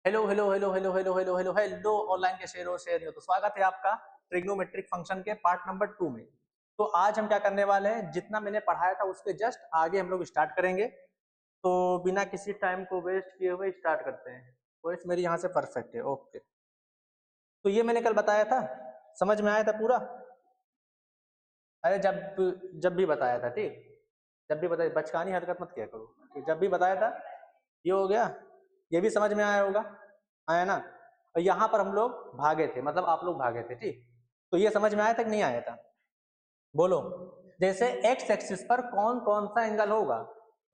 Hello hello hello hello hello hello hello hello online के share हो तो स्वागत है आपका ट्रिग्नोमेट्रिक फंक्शन के पार्ट नंबर 2 में। तो आज हम क्या करने वाले हैं, जितना मैंने पढ़ाया था उसके जस्ट आगे हम लोग स्टार्ट करेंगे। तो बिना किसी टाइम को वेस्ट किए हुए स्टार्ट करते हैं। वॉइस मेरी यहाँ से परफेक्ट है, ओके। तो ये मैंने कल बताया था, समझ में आया था पूरा? अरे जब जब भी बताया था, ठीक। जब भी बताया, बचकानी हरकत मत किया करो। जब भी बताया था ये हो गया, ये भी समझ में आया होगा, आया ना? और यहाँ पर हम लोग भागे थे, मतलब आप लोग भागे थे, ठीक। तो ये समझ में आया था कि नहीं आया था? बोलो। जैसे एक्स एक्सिस पर कौन कौन सा एंगल होगा,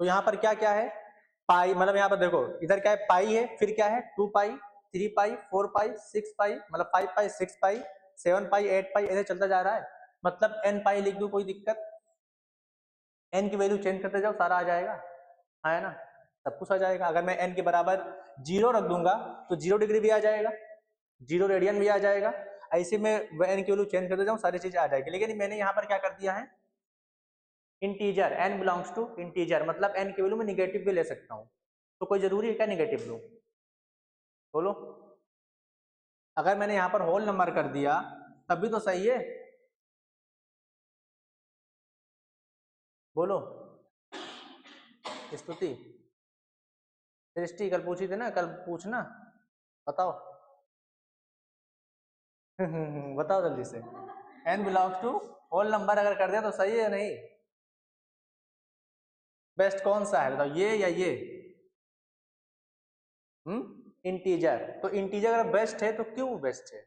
तो यहाँ पर क्या क्या है? पाई, मतलब यहाँ पर देखो, इधर क्या है? पाई है, फिर क्या है? 2 पाई, 3 पाई, 4 पाई, 6 पाई, मतलब 5 पाई, 6 पाई, 7 पाई, 8 पाई, ऐसे चलता जा रहा है। मतलब एन पाई लिख दो, कोई दिक्कत? एन की वैल्यू चेंज करते जाओ, सारा आ जाएगा, है ना? सब कुछ आ जाएगा। अगर मैं एन के बराबर 0 रख दूंगा तो 0 डिग्री भी आ जाएगा, 0 रेडियन भी आ जाएगा। ऐसे में एन की वैल्यू चेंज करते जाऊं, सारी चीजें आ जाएगी। लेकिन मैंने यहाँ पर क्या कर दिया है, integer, N belongs to integer, मतलब एन की वैल्यू में निगेटिव भी ले सकता हूँ। तो कोई जरूरी है क्या निगेटिव लूं? बोलो। अगर मैंने यहाँ पर होल नंबर कर दिया तब भी तो सही है। बोलो। स्तुति, सृष्टि, कल पूछी थी ना, कल पूछना, बताओ। बताओ जल्दी से। N belongs to whole number अगर कर दिया तो सही है या नहीं? बेस्ट कौन सा है बताओ, ये या ये? इंटीजर। तो इंटीजर अगर बेस्ट है तो क्यों बेस्ट है?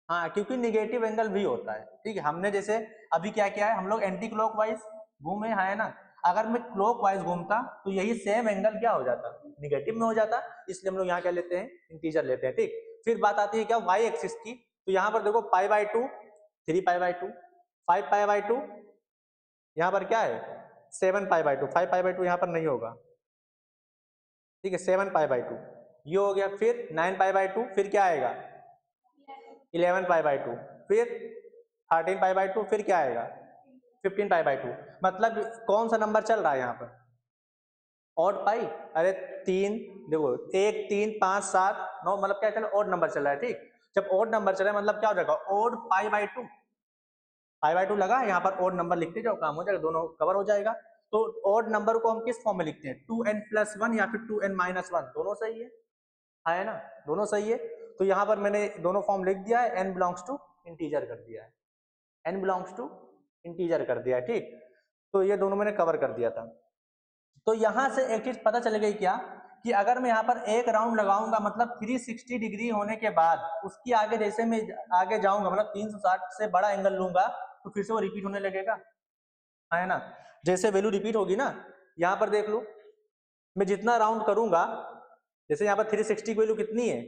हाँ, क्योंकि निगेटिव एंगल भी होता है, ठीक है। हमने जैसे अभी क्या किया है, हम लोग एंटी क्लॉकवाइज घूमे, है ना? अगर मैं क्लॉकवाइज घूमता तो यही सेम एंगल क्या हो जाता, निगेटिव में हो जाता। इसलिए हम लोग यहाँ क्या लेते हैं, इंटीजर लेते हैं, ठीक। फिर बात आती है क्या, वाई एक्सिस की। तो यहाँ पर देखो पाई/2, 3 पाई/2, 5 पाई/2, यहाँ पर क्या है 7 पाई/2, 5 पाई/2 यहाँ पर नहीं होगा, ठीक है। 7 पाई/2 ये हो गया। फिर 9 पाई/2, फिर क्या आएगा 11 पाई/2, फिर 13 पाई/2, फिर क्या आएगा 15 पाई/2। मतलब कौन सा नंबर चल रहा है यहाँ पर? Odd pi. अरे तीन, देखो 1 3 5 7 9, मतलब क्या चल रहा है, ऑड नंबर चल रहा है, ठीक। जब ऑड नंबर चल रहा है मतलब क्या हो जाएगा, ऑड पाई/2। पाई/2 लगा, यहाँ पर ऑड नंबर लिखते जाओ, काम हो जाएगा, दोनों कवर हो जाएगा। तो ऑड नंबर को हम किस फॉर्म में लिखते हैं, 2n+1 या फिर 2n-1, दोनों सही है ना? दोनों सही है। तो यहाँ पर मैंने दोनों फॉर्म लिख दिया है, n बिलोंग्स टू इंटीजर कर दिया है, n बिलोंग्स टू इंटीजर कर दिया है, ठीक। तो ये दोनों मैंने कवर कर दिया था। तो यहां से एक चीज पता चल गई क्या, कि अगर मैं यहाँ पर एक राउंड लगाऊंगा, मतलब 360 डिग्री होने के बाद उसकी आगे जैसे मैं आगे जाऊंगा, मतलब 360 से बड़ा एंगल लूंगा, तो फिर से वो रिपीट होने लगेगा, है ना? जैसे वैल्यू रिपीट होगी ना, यहाँ पर देख लो, मैं जितना राउंड करूंगा, जैसे यहाँ पर 360 की वैल्यू कितनी है,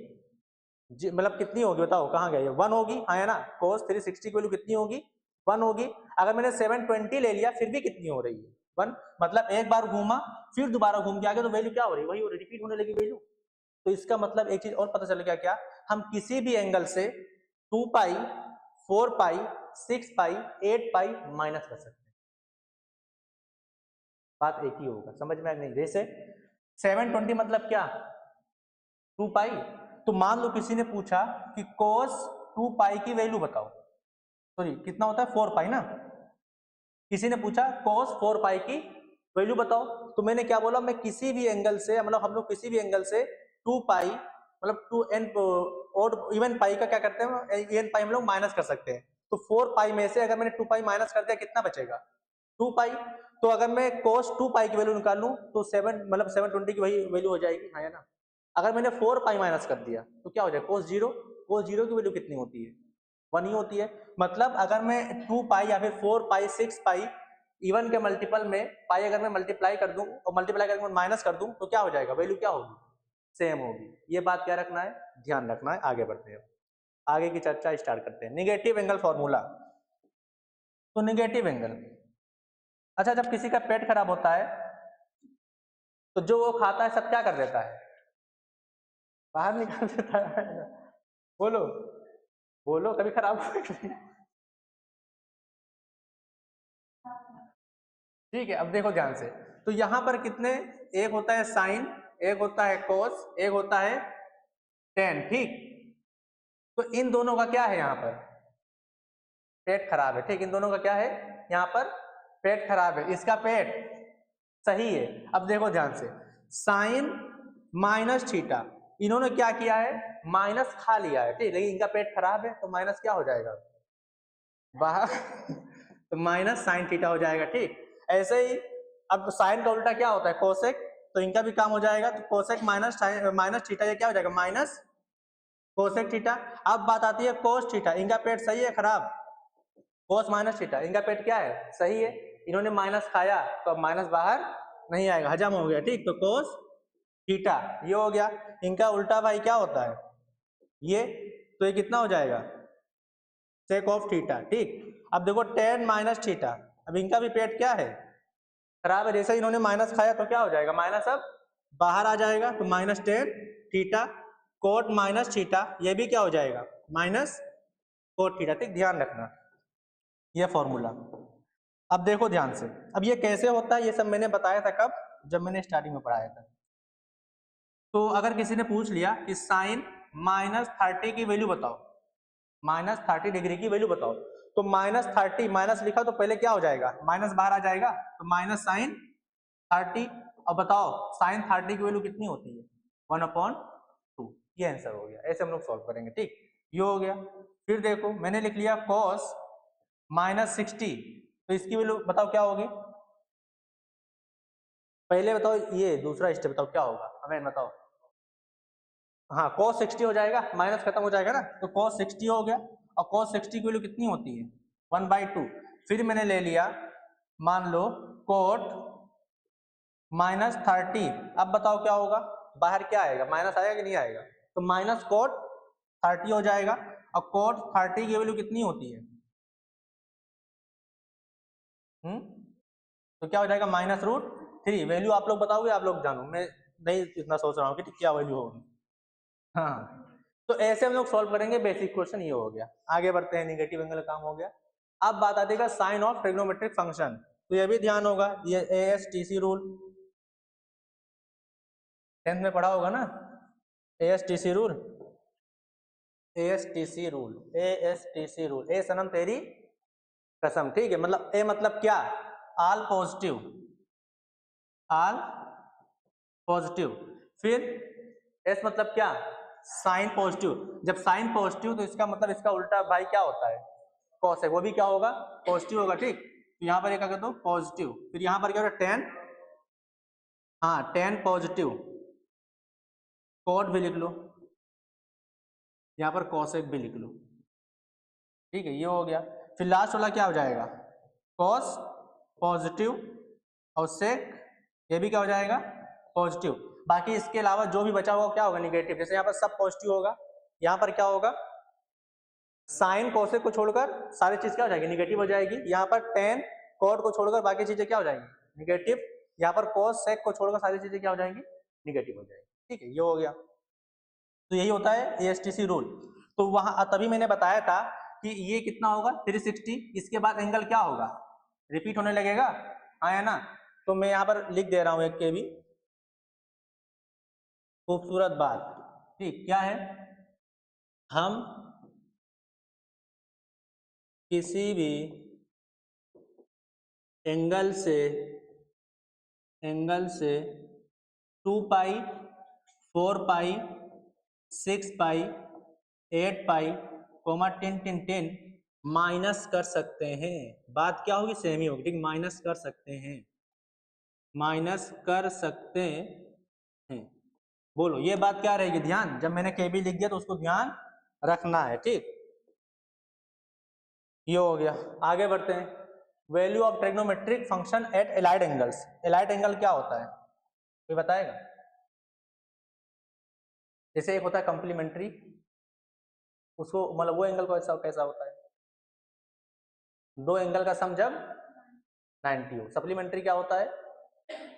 मतलब कितनी होगी बताओ, कहाँ गए, 1 होगी, है ना? cos 360 की वैल्यू कितनी होगी, 1 होगी। अगर मैंने 720 ले लिया फिर भी कितनी हो रही है, 1। मतलब एक बार घूमा फिर दोबारा घूम के आगे, तो वैल्यू क्या हो रही है, वही रिपीट होने लगी वैल्यू। तो इसका मतलब एक चीज और पता चल गया, क्या हम किसी भी एंगल से 2 पाई, 4 पाई, 6 पाई, 8 पाई माइनस कर सकते हैं। बात एक ही होगा, समझ में नहीं? जैसे 720 मतलब क्या, 2 पाई। तो मान लो किसी ने पूछा कि cos 2 पाई की वैल्यू बताओ, सॉरी कितना होता है 4 पाई ना, किसी ने पूछा cos 4 पाई की वैल्यू बताओ, तो मैंने क्या बोला, मैं किसी भी एंगल से, मतलब हम लोग किसी भी एंगल से 2 पाई, मतलब 2n और इवन पाई का क्या करते हैं, इवन पाई हम लोग माइनस कर सकते हैं। तो 4 पाई में से अगर मैंने 2 पाई माइनस कर दिया, कितना बचेगा 2 पाई। तो अगर मैं cos 2 पाई की वैल्यू निकालूं तो 7, मतलब 720 की वही वैल्यू हो जाएगी, है ना? अगर मैंने 4 पाई माइनस कर दिया तो क्या हो जाएगा cos 0, cos 0 की वैल्यू कितनी होती है, 1 ही होती है। मतलब अगर मैं 2 पाई या फिर 4 पाई, 6 पाई, इवन के मल्टीपल में पाई अगर मैं मल्टीप्लाई कर दूं और मल्टीप्लाई करके माइनस कर दूं, तो क्या हो जाएगा, वैल्यू क्या होगी, सेम होगी। ये बात क्या रखना है, ध्यान रखना है। आगे बढ़ते हैं, आगे की चर्चा स्टार्ट करते हैं। Negative angle formula. तो निगेटिव एंगल, अच्छा जब किसी का पेट खराब होता है तो जो वो खाता है सब क्या कर देता है, बाहर निकाल देता है। बोलो, बोलो, कभी खराब हुआ? ठीक है, अब देखो ध्यान से। तो यहाँ पर कितने एक होता है साइन, एक होता है कोस, एक होता है टेन, ठीक। तो इन दोनों का क्या है यहाँ पर, पेट खराब है, ठीक। इन दोनों का क्या है यहाँ पर, पेट खराब है, इसका पेट सही है। अब देखो ध्यान से, साइन माइनस थीटा, इन्होंने क्या किया है, माइनस खा लिया है, ठीक, लेकिन इनका पेट खराब है तो माइनस क्या हो जाएगा बाहर तो माइनस साइन थीटा हो जाएगा, ठीक। ऐसे ही अब साइन का उल्टा क्या होता है, कोसेक, तो इनका भी काम हो जाएगा, तो कोसेक माइनस माइनस थीटा, ये क्या हो जाएगा, माइनस कोसेक थीटा। अब बात आती है कोस थीटा, इनका पेट सही है खराब, कोस माइनस थीटा, इनका पेट क्या है, सही है, इन्होंने माइनस खाया तो अब माइनस बाहर नहीं आएगा, हजम हो गया, ठीक। तो कोस थीटा ये हो गया। इनका उल्टा भाई क्या होता है, ये, तो ये कितना हो जाएगा, सेक ऑफ थीटा, ठीक। अब देखो टेन माइनस थीटा, अब इनका भी पेट क्या है, खराब है, जैसे इन्होंने माइनस खाया तो क्या हो जाएगा, माइनस अब बाहर आ जाएगा, तो minus tan theta, cot minus theta, ये भी क्या हो जाएगा, माइनस कोट थीटा, ठीक। ध्यान रखना ये फॉर्मूला। अब देखो ध्यान से, अब ये कैसे होता है, ये सब मैंने बताया था कब, जब मैंने स्टार्टिंग में पढ़ाया था। तो अगर किसी ने पूछ लिया कि साइन माइनस 30 की वैल्यू बताओ, माइनस 30 डिग्री की वैल्यू बताओ, तो माइनस 30, माइनस लिखा तो पहले क्या हो जाएगा, माइनस बाहर आ जाएगा, तो माइनस साइन 30। अब बताओ साइन 30 की वैल्यू कितनी होती है, 1/2, ये आंसर हो गया। ऐसे हम लोग सॉल्व करेंगे, ठीक, ये हो गया। फिर देखो मैंने लिख लिया कॉस माइनस 60, तो इसकी वैल्यू बताओ क्या होगी, पहले बताओ, ये दूसरा स्टेप बताओ क्या होगा, हमें बताओ। हाँ cos 60 हो जाएगा, माइनस खत्म हो जाएगा ना, तो cos 60 हो गया। और cos 60 की वैल्यू कितनी होती है, 1/2। फिर मैंने ले लिया, मान लो कोट माइनस 30, अब बताओ क्या होगा, बाहर क्या आएगा, माइनस आएगा कि नहीं आएगा, तो माइनस कोट 30 हो जाएगा। और कोट 30 की वैल्यू कितनी होती है, तो क्या हो जाएगा, -√3। वैल्यू आप लोग बताओगे, आप लोग जानो, मैं नहीं इतना सोच रहा हूँ कि क्या वैल्यू होगी। हाँ, तो ऐसे हम लोग सॉल्व करेंगे, बेसिक क्वेश्चन ये हो गया। आगे बढ़ते हैं, निगेटिव एंगल काम हो गया। अब बात आती है साइन ऑफ ट्रिग्नोमेट्रिक फंक्शन, तो ये भी ध्यान होगा, ये ASTC रूल 10th में पढ़ा होगा ना, ASTC rule, ASTC rule, ASTC rule, ए सनम तेरी कसम, ठीक है। मतलब ए मतलब क्या, ऑल पॉजिटिव, ऑल पॉजिटिव। फिर एस मतलब क्या, साइन पॉजिटिव, जब साइन पॉजिटिव तो इसका मतलब इसका उल्टा भाई क्या होता है, कॉस है, वो भी क्या होगा, पॉजिटिव होगा, ठीक। तो यहाँ पर क्या कर दो पॉजिटिव, फिर यहाँ पर क्या होगा टेन, हाँ टेन पॉजिटिव, कोट भी लिख लो, यहाँ पर कॉसेक भी लिख लो, ठीक है, ये हो गया। फिर लास्ट वाला क्या हो जाएगा, कॉस पॉजिटिव और सेक, ये भी क्या हो जाएगा, पॉजिटिव। बाकी इसके अलावा जो भी बचा होगा क्या होगा, निगेटिव। जैसे यहाँ पर सब पॉजिटिव होगा, यहाँ पर क्या होगा, साइन कोसेक को छोड़कर सारी चीज क्या हो जाएगी, निगेटिव हो जाएगी। यहाँ पर टेन कोट को छोड़कर बाकी चीजें क्या हो जाएंगी, निगेटिव। यहाँ पर कोस सेक को छोड़कर सारी चीजें क्या हो जाएंगी, निगेटिव हो जाएगी, ठीक है, ये हो गया। तो यही होता है ASTC रूल। तो वहां तभी मैंने बताया था कि ये कितना होगा 360, इसके बाद एंगल क्या होगा, रिपीट होने लगेगा, हाँ है ना। तो मैं यहाँ पर लिख दे रहा हूं एक के भी खूबसूरत बात, ठीक, क्या है, हम किसी भी एंगल से 2π, 4π, 6π, 8π, 10 माइनस कर सकते हैं। बात क्या होगी, सेम ही होगी, ठीक, माइनस कर सकते हैं, माइनस कर सकते हैं। बोलो ये बात क्या रहेगी, ध्यान, जब मैंने KB लिख दिया तो उसको ध्यान रखना है, ठीक, ये हो गया। आगे बढ़ते हैं, value of trigonometric function at allied angles. Allied angle क्या होता है, कोई बताएगा। जैसे एक होता है कॉम्प्लीमेंट्री, उसको मतलब वो एंगल को ऐसा कैसा होता है, दो एंगल का सम जब 90 हो। सप्लीमेंट्री क्या होता है,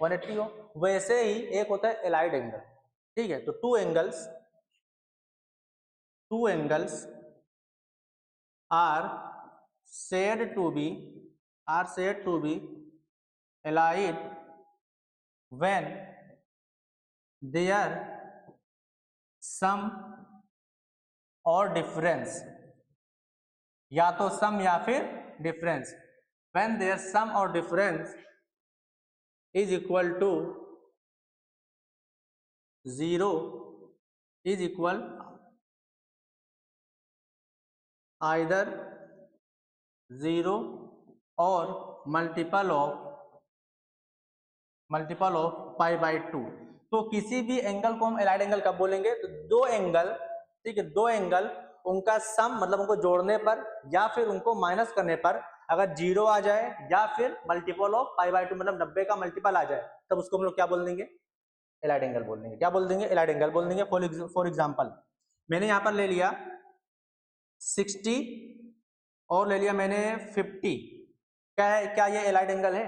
180 हो। वैसे ही एक होता है एलाइड एंगल, ठीक है। तो two angles are said to be allied when there sum और डिफरेंस, या तो सम या फिर डिफरेंस, व्हेन देयर सम और difference is equal to 0 is equal either 0 और मल्टीपल ऑफ π/2। तो किसी भी एंगल को हम एलाइड एंगल कब बोलेंगे, तो दो एंगल, ठीक है, दो एंगल उनका सम मतलब उनको जोड़ने पर या फिर उनको माइनस करने पर अगर 0 आ जाए या फिर मल्टीपल ऑफ π/2 मतलब 90 का मल्टीपल आ जाए, तब उसको हम लोग क्या बोल देंगे, एलाइड एंगल बोल देंगे। क्या बोल देंगे, एलाइड एंगल बोल देंगे। फॉर एग्जांपल मैंने यहाँ पर ले लिया 60 और ले लिया मैंने 50, क्या है, क्या ये एलाइड एंगल है?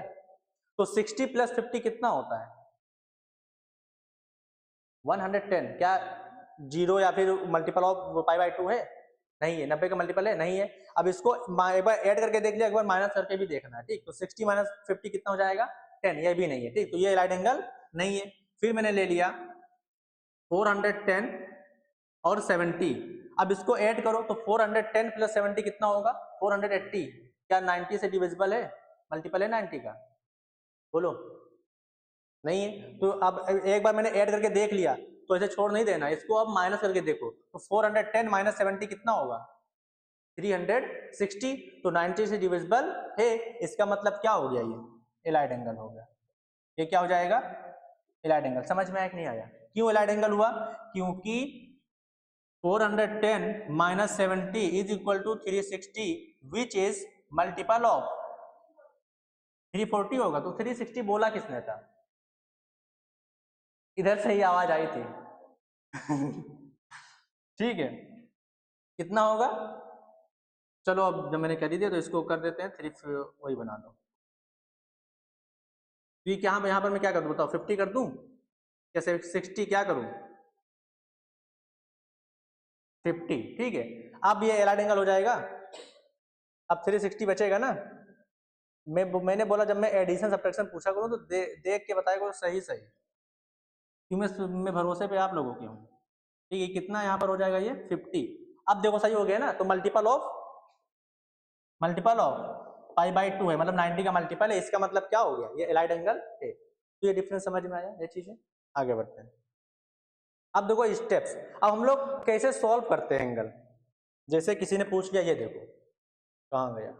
तो 60 प्लस 50 कितना होता है, 110। क्या 0 या फिर मल्टीपल ऑफ π/2 है? नहीं है। 90 का मल्टीपल है? नहीं है। अब इसको एक बार ऐड करके देख लिया, एक बार माइनस करके भी देखना है, ठीक। तो 60 माइनस 50 कितना हो जाएगा, 10। ये भी नहीं है, ठीक। तो ये एलाइड एंगल नहीं है। फिर मैंने ले लिया 410 और 70, अब इसको ऐड करो तो 410 प्लस 70 कितना होगा, 480। क्या 90 से डिविजिबल है, मल्टीपल है 90 का? बोलो, नहीं है। तो अब एक बार मैंने ऐड करके देख लिया तो ऐसे छोड़ नहीं देना, इसको अब माइनस करके देखो तो 410 माइनस 70 कितना होगा, 360। तो 90 से डिविजिबल है, इसका मतलब क्या हो गया, ये एलाइड एंगल हो गया। ये क्या हो जाएगा, एलाइड एंगल। समझ में आया कि नहीं आया? क्यों एलाइड एंगल हुआ, क्योंकि 410 minus 70 is equal to 360 which is multiple of 340 होगा। तो 360 बोला किसने था, इधर से ही आवाज आई थी। ठीक है, कितना होगा, चलो अब जब मैंने कर ही दिया तो इसको कर देते हैं 3, वही बना दो। ठीक, यहाँ पर मैं क्या कर दूं बताओ, 50 कर दूं या 60, क्या करूं, 50, ठीक है। अब ये एलाइड एंगल हो जाएगा। अब 360 बचेगा ना। मैंने बोला जब मैं एडिशन सब्ट्रैक्शन पूछा करूं तो देख के बताया करो सही सही, क्यों मैं भरोसे पे आप लोगों के हूँ, ठीक है। कितना यहाँ पर हो जाएगा, ये 50। अब देखो सही हो गया ना, तो मल्टीपल ऑफ π/2 है, मतलब 90 का मल्टीपल है, इसका मतलब क्या हो गया, ये एलाइड एंगल है। तो ये डिफरेंस समझ में आया, ये चीजें। आगे बढ़ते हैं। अब देखो स्टेप्स, अब हम लोग कैसे सॉल्व करते हैं एंगल। जैसे किसी ने पूछ लिया, ये देखो कहाँ गया,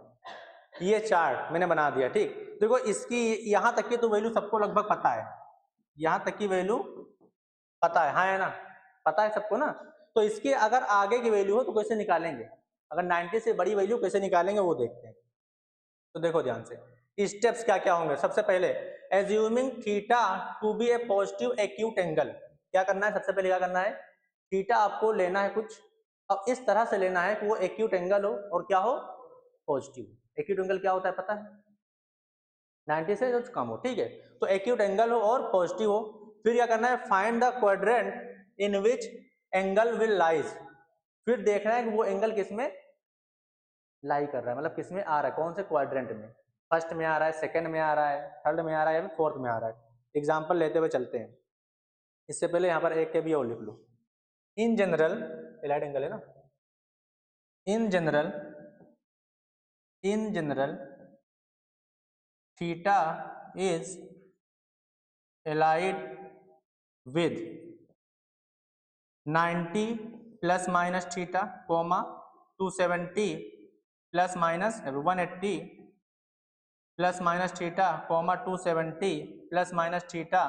ये चार्ट मैंने बना दिया, ठीक। देखो इसकी यहाँ तक की तो वैल्यू सबको लगभग पता है, यहाँ तक की वैल्यू पता है, हाँ है ना, पता है सबको ना। तो इसके अगर आगे की वैल्यू हो तो कैसे निकालेंगे, अगर 90 से बड़ी वैल्यू कैसे निकालेंगे वो देखते हैं। तो देखो ध्यान से, स्टेप्स क्या क्या होंगे। सबसे पहले assuming theta to be A positive acute angle, क्या करना है, सबसे पहले क्या करना है, थीटा आपको लेना है कुछ, अब इस तरह से लेना है कि वो एक्यूट एंगल हो और क्या हो, पॉजिटिव। एक्यूट एंगल क्या होता है पता है, 90 से जो कम हो, ठीक है। तो एक्यूट एंगल हो और पॉजिटिव हो। फिर क्या करना है, find the quadrant in which angle will lies, फिर देखना है कि वो एंगल किसमें लाई कर रहा है, मतलब किसमें आ रहा है, कौन से क्वाड्रेंट में, फर्स्ट में आ रहा है, सेकंड में आ रहा है, थर्ड में आ रहा है या फिर फोर्थ में आ रहा है। एग्जांपल लेते हुए चलते हैं। इससे पहले यहाँ पर एक के भी और लिख लो। इन जनरल, एलाइड एंगल है ना, in general theta is allied with 90 plus minus theta, 270 plus minus 180 plus minus theta, 270 plus minus theta,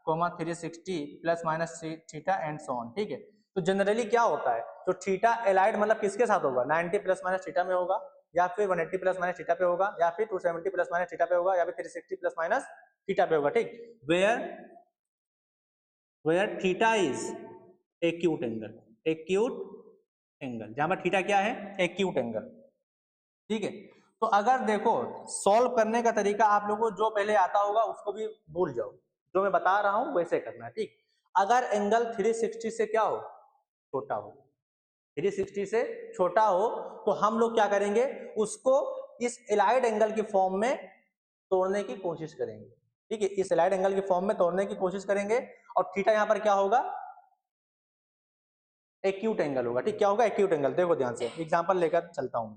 360 plus minus theta and so on, ठीक है। तो जनरली क्या होता है, तो थीटा एलाइड मतलब किसके साथ होगा, 90 प्लस माइनस थीटा में होगा, या फिर 180 प्लस माइनस थीटा पे होगा, या फिर 270 प्लस माइनस थीटा पे होगा, या फिर 360 प्लस माइनस थीटा पे होगा, ठीक। Where theta is acute angle, जहां पर थीटा क्या है, एक्यूट एंगल, ठीक है। तो अगर देखो सॉल्व करने का तरीका आप लोगों को जो पहले आता होगा उसको भी भूल जाओ, जो मैं बता रहा हूं वैसे करना है, ठीक। अगर एंगल 360 से क्या हो, छोटा हो, 360 से छोटा हो, तो हम लोग क्या करेंगे, उसको इस एलाइड एंगल की फॉर्म में तोड़ने की कोशिश करेंगे, ठीक है, इस एलाइड एंगल की फॉर्म में तोड़ने की कोशिश करेंगे और थीटा यहाँ पर क्या होगा, एक्यूट एंगल होगा। ठीक, क्या होगा, एक्यूट एंगल। देखो ध्यान से एग्जांपल लेकर चलता हूं।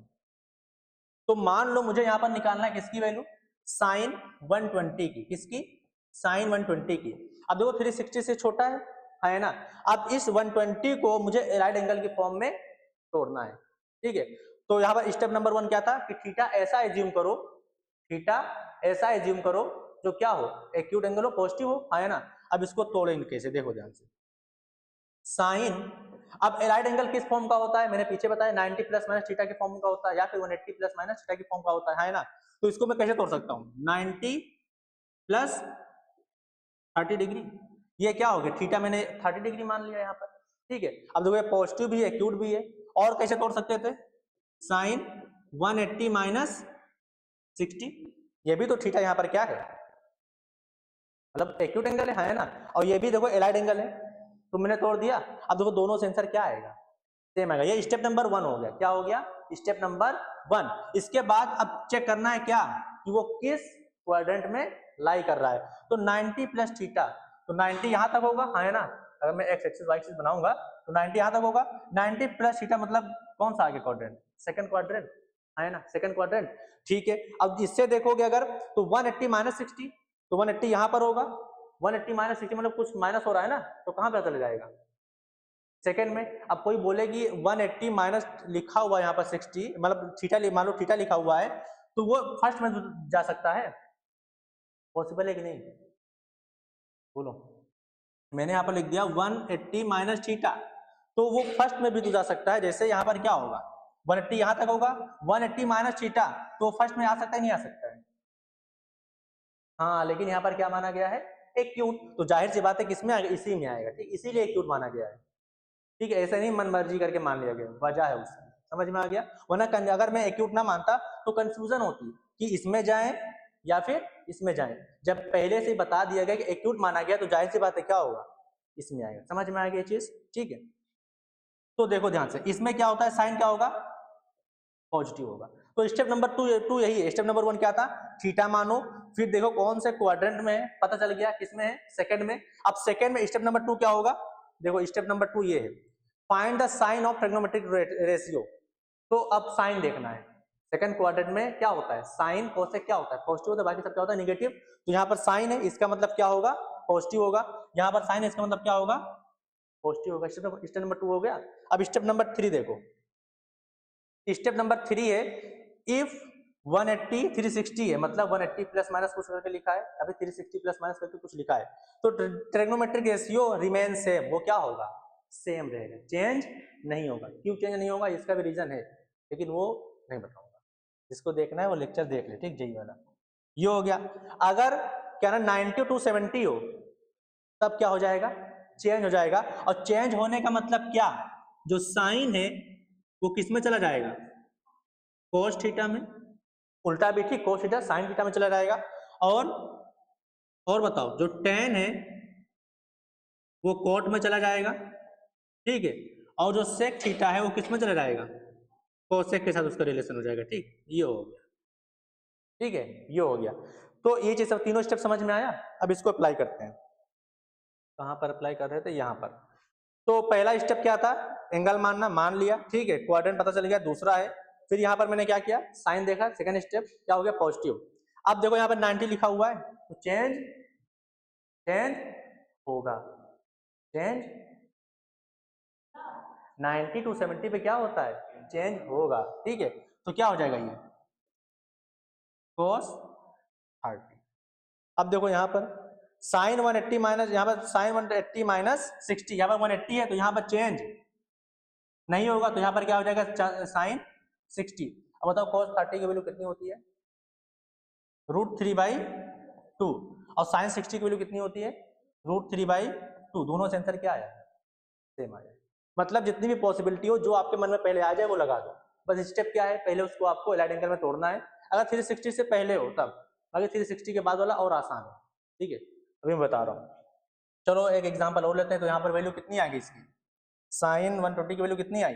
तो मान लो मुझे यहाँ पर निकालना है किसकी वैल्यू, साइन 120 की, किसकी, साइन 120 की। अब देखो 360 से छोटा है ना। अब इस 120 को मुझे एलाइड एंगल की फॉर्म में तोड़ना है। ठीक है, तो यहाँ पर स्टेप नंबर 1 क्या था कि थीटा ऐसा एज्यूम करो, थीटा ऐसा एज्यूम करो जो क्या हो, एक्यूट एंगल हो, पॉजिटिव हो, है ना। अब इसको तोड़ेंगे कैसे, देखो ध्यान से। साइन, अब एलाइड एंगल किस फॉर्म का होता है, मैंने पीछे बताया 90 प्लस माइनस थीटा के फॉर्म का होता है, या फिर 180 प्लस माइनस थीटा के फॉर्म का होता है ना। तो इसको मैं कैसे तोड़ सकता हूँ, 90 प्लस 30 डिग्री, ये क्या हो गया, थीटा मैंने 30 डिग्री मान लिया यहाँ पर। ठीक है, अब देखो ये पॉजिटिव भी है, एक्यूट भी है। और कैसे तोड़ सकते थे, साइन 180 माइनस 60, ये भी तो थीटा यहाँ पर क्या है, मतलब एक्यूट एंगल है ना। और ये भी देखो एलाइड एंगल है, तो मैंने तोड़ दिया। अब देखो दोनों से आंसर क्या आएगा, सेम आएगा। ये स्टेप नंबर 1 हो गया। क्या हो गया, स्टेप नंबर 1। इसके बाद अब चेक करना है क्या, कि वो किस क्वाड्रेंट में लाई कर रहा है। तो 90 प्लस थीटा, तो 90 यहां तक होगा, है ना। अगर मैं एक्स एक्सिस वाई एक्सिस बनाऊंगा तो 90 यहां तक होगा। 90 प्लस थीटा मतलब कौन सा आगे क्वाड्रेंट, सेकंड क्वाड्रेंट, है ना, सेकंड क्वाड्रेंट। ठीक है, अब इससे देखोगे अगर तो 180 माइनस 60, तो 180 यहां पर होगा। 180 माइनस 60 मतलब कुछ माइनस हो रहा है ना, तो कहां पे चला जाएगा, सेकंड में। अब कोई बोलेगी 180 माइनस लिखा हुआ यहाँ पर 60, मतलब थीटा, मान लो थीटा लिखा हुआ है, तो वो फर्स्ट में जा सकता है, पॉसिबल है कि नहीं, बोलो। मैंने यहाँ पर लिख दिया 180 माइनस थीटा, तो वो फर्स्ट में भी तो जा सकता है। जैसे यहाँ पर क्या होगा, 180 यहाँ तक होगा, 180 माइनस थीटा, तो फर्स्ट में आ सकता है, नहीं आ सकता है, हाँ। लेकिन यहाँ पर क्या माना गया है, एक्यूट, तो जाहिर सी बात है किसमें आएगा, इसी में आएगा। ठीक, इसीलिए एक्यूट माना गया है। ठीक है, ऐसे नहीं मन मर्जी करके मान लिया गया, वजह है उसमें, समझ में आ गया। वरना अगर मैं एक्यूट ना मानता तो कंफ्यूजन होती कि इसमें जाएं या फिर इसमें जाएं। जब पहले से ही बता दिया गया कि एक्यूट माना गया, तो जाहिर सी बात है क्या होगा, इसमें आएगा। समझ में आ गया ये चीज, ठीक है। तो देखो ध्यान से, इसमें क्या होता है, साइन क्या होगा, पॉजिटिव होगा। तो स्टेप नंबर 2 यही है। स्टेप नंबर 1 क्या था, थीटा मानो, फिर देखो कौन से क्वाड्रेंट में है, पता चल गया किसमें है, सेकंड में। अब सेकंड में स्टेप नंबर 2 क्या होगा, देखो स्टेप नंबर 2 ये है, find the sine of trigonometric ratio. तो अब साइन देखना है, सेकंड क्वाड्रेंट में क्या होता है, साइन कोसेक क्या होता है, पॉजिटिव होता है, बाकी सब क्या होता है, नेगेटिव। तो यहाँ पर साइन है, इसका मतलब क्या होगा, पॉजिटिव होगा। यहाँ पर साइन है, इसका मतलब क्या होगा, पॉजिटिव होगा। स्टेप नंबर 2 हो गया। अब स्टेप नंबर 3 देखो, स्टेप नंबर 3 है, इफ 180 360 है, मतलब 180 प्लस माइनस कुछ करके लिखा है, अभी 360 प्लस माइनस करके कुछ लिखा है, तो ट्रिग्नोमेट्रिक रेशियो रिमेन सेम, वो क्या होगा, सेम रहेगा, चेंज नहीं होगा। क्यों चेंज नहीं होगा, इसका भी रीजन है, लेकिन वो नहीं बताऊंगा। जिसको देखना है वो लेक्चर देख ले, ठीक, यही वाला। ये हो गया। अगर क्या ना 90 टू 70 हो, तब क्या हो जाएगा, चेंज हो जाएगा। और चेंज होने का मतलब क्या, जो साइन है वो किस में चला जाएगा, कोस थीटा में, उल्टा भी ठीक, कोस थीटा साइन थीटा में चला जाएगा। और बताओ, जो टेन है वो कोट में चला जाएगा, ठीक है। और जो सेक थीटा है वो किस में चला जाएगा, कोसेक के साथ उसका रिलेशन हो जाएगा। ठीक, ये हो गया, ठीक है, ये हो गया। तो ये चीज सब तीनों स्टेप समझ में आया। अब इसको अप्लाई करते हैं, कहां पर अप्लाई कर रहे थे, यहां पर। तो पहला स्टेप क्या था, एंगल मानना, मान लिया, ठीक है, क्वाड्रेंट पता चल गया। दूसरा है, फिर यहाँ पर मैंने क्या किया, साइन देखा, सेकंड स्टेप क्या हो गया, पॉजिटिव। अब देखो यहाँ पर 90 लिखा हुआ है, तो चेंज होगा, चेंज 90 टू 70 पे क्या होता है, चेंज होगा, ठीक है। तो क्या हो जाएगा ये cos 30। अब देखो यहाँ पर साइन 180 माइनस, यहाँ पर साइन 180 माइनस 60, यहाँ पर 180 है, तो यहाँ पर चेंज नहीं होगा, तो यहाँ पर क्या हो जाएगा, साइन 60। अब बताओ cos 30 की वैल्यू कितनी होती है, √3/2। और साइन 60 की वैल्यू कितनी होती है, √3/2। दोनों से आंसर क्या आया, सेम आया। मतलब जितनी भी पॉसिबिलिटी हो, जो आपके मन में पहले आ जाए वो लगा दो। बस स्टेप क्या है, पहले उसको आपको एलाइड एंगल में तोड़ना है। अगर 360 से पहले हो तब, अगर 360 के बाद वाला और आसान है, ठीक है। अभी मैं बता रहा हूँ, चलो एक एग्जांपल और लेते हैं। तो यहाँ पर वैल्यू कितनी आ गई इसकी, साइन 120 की वैल्यू कितनी आई,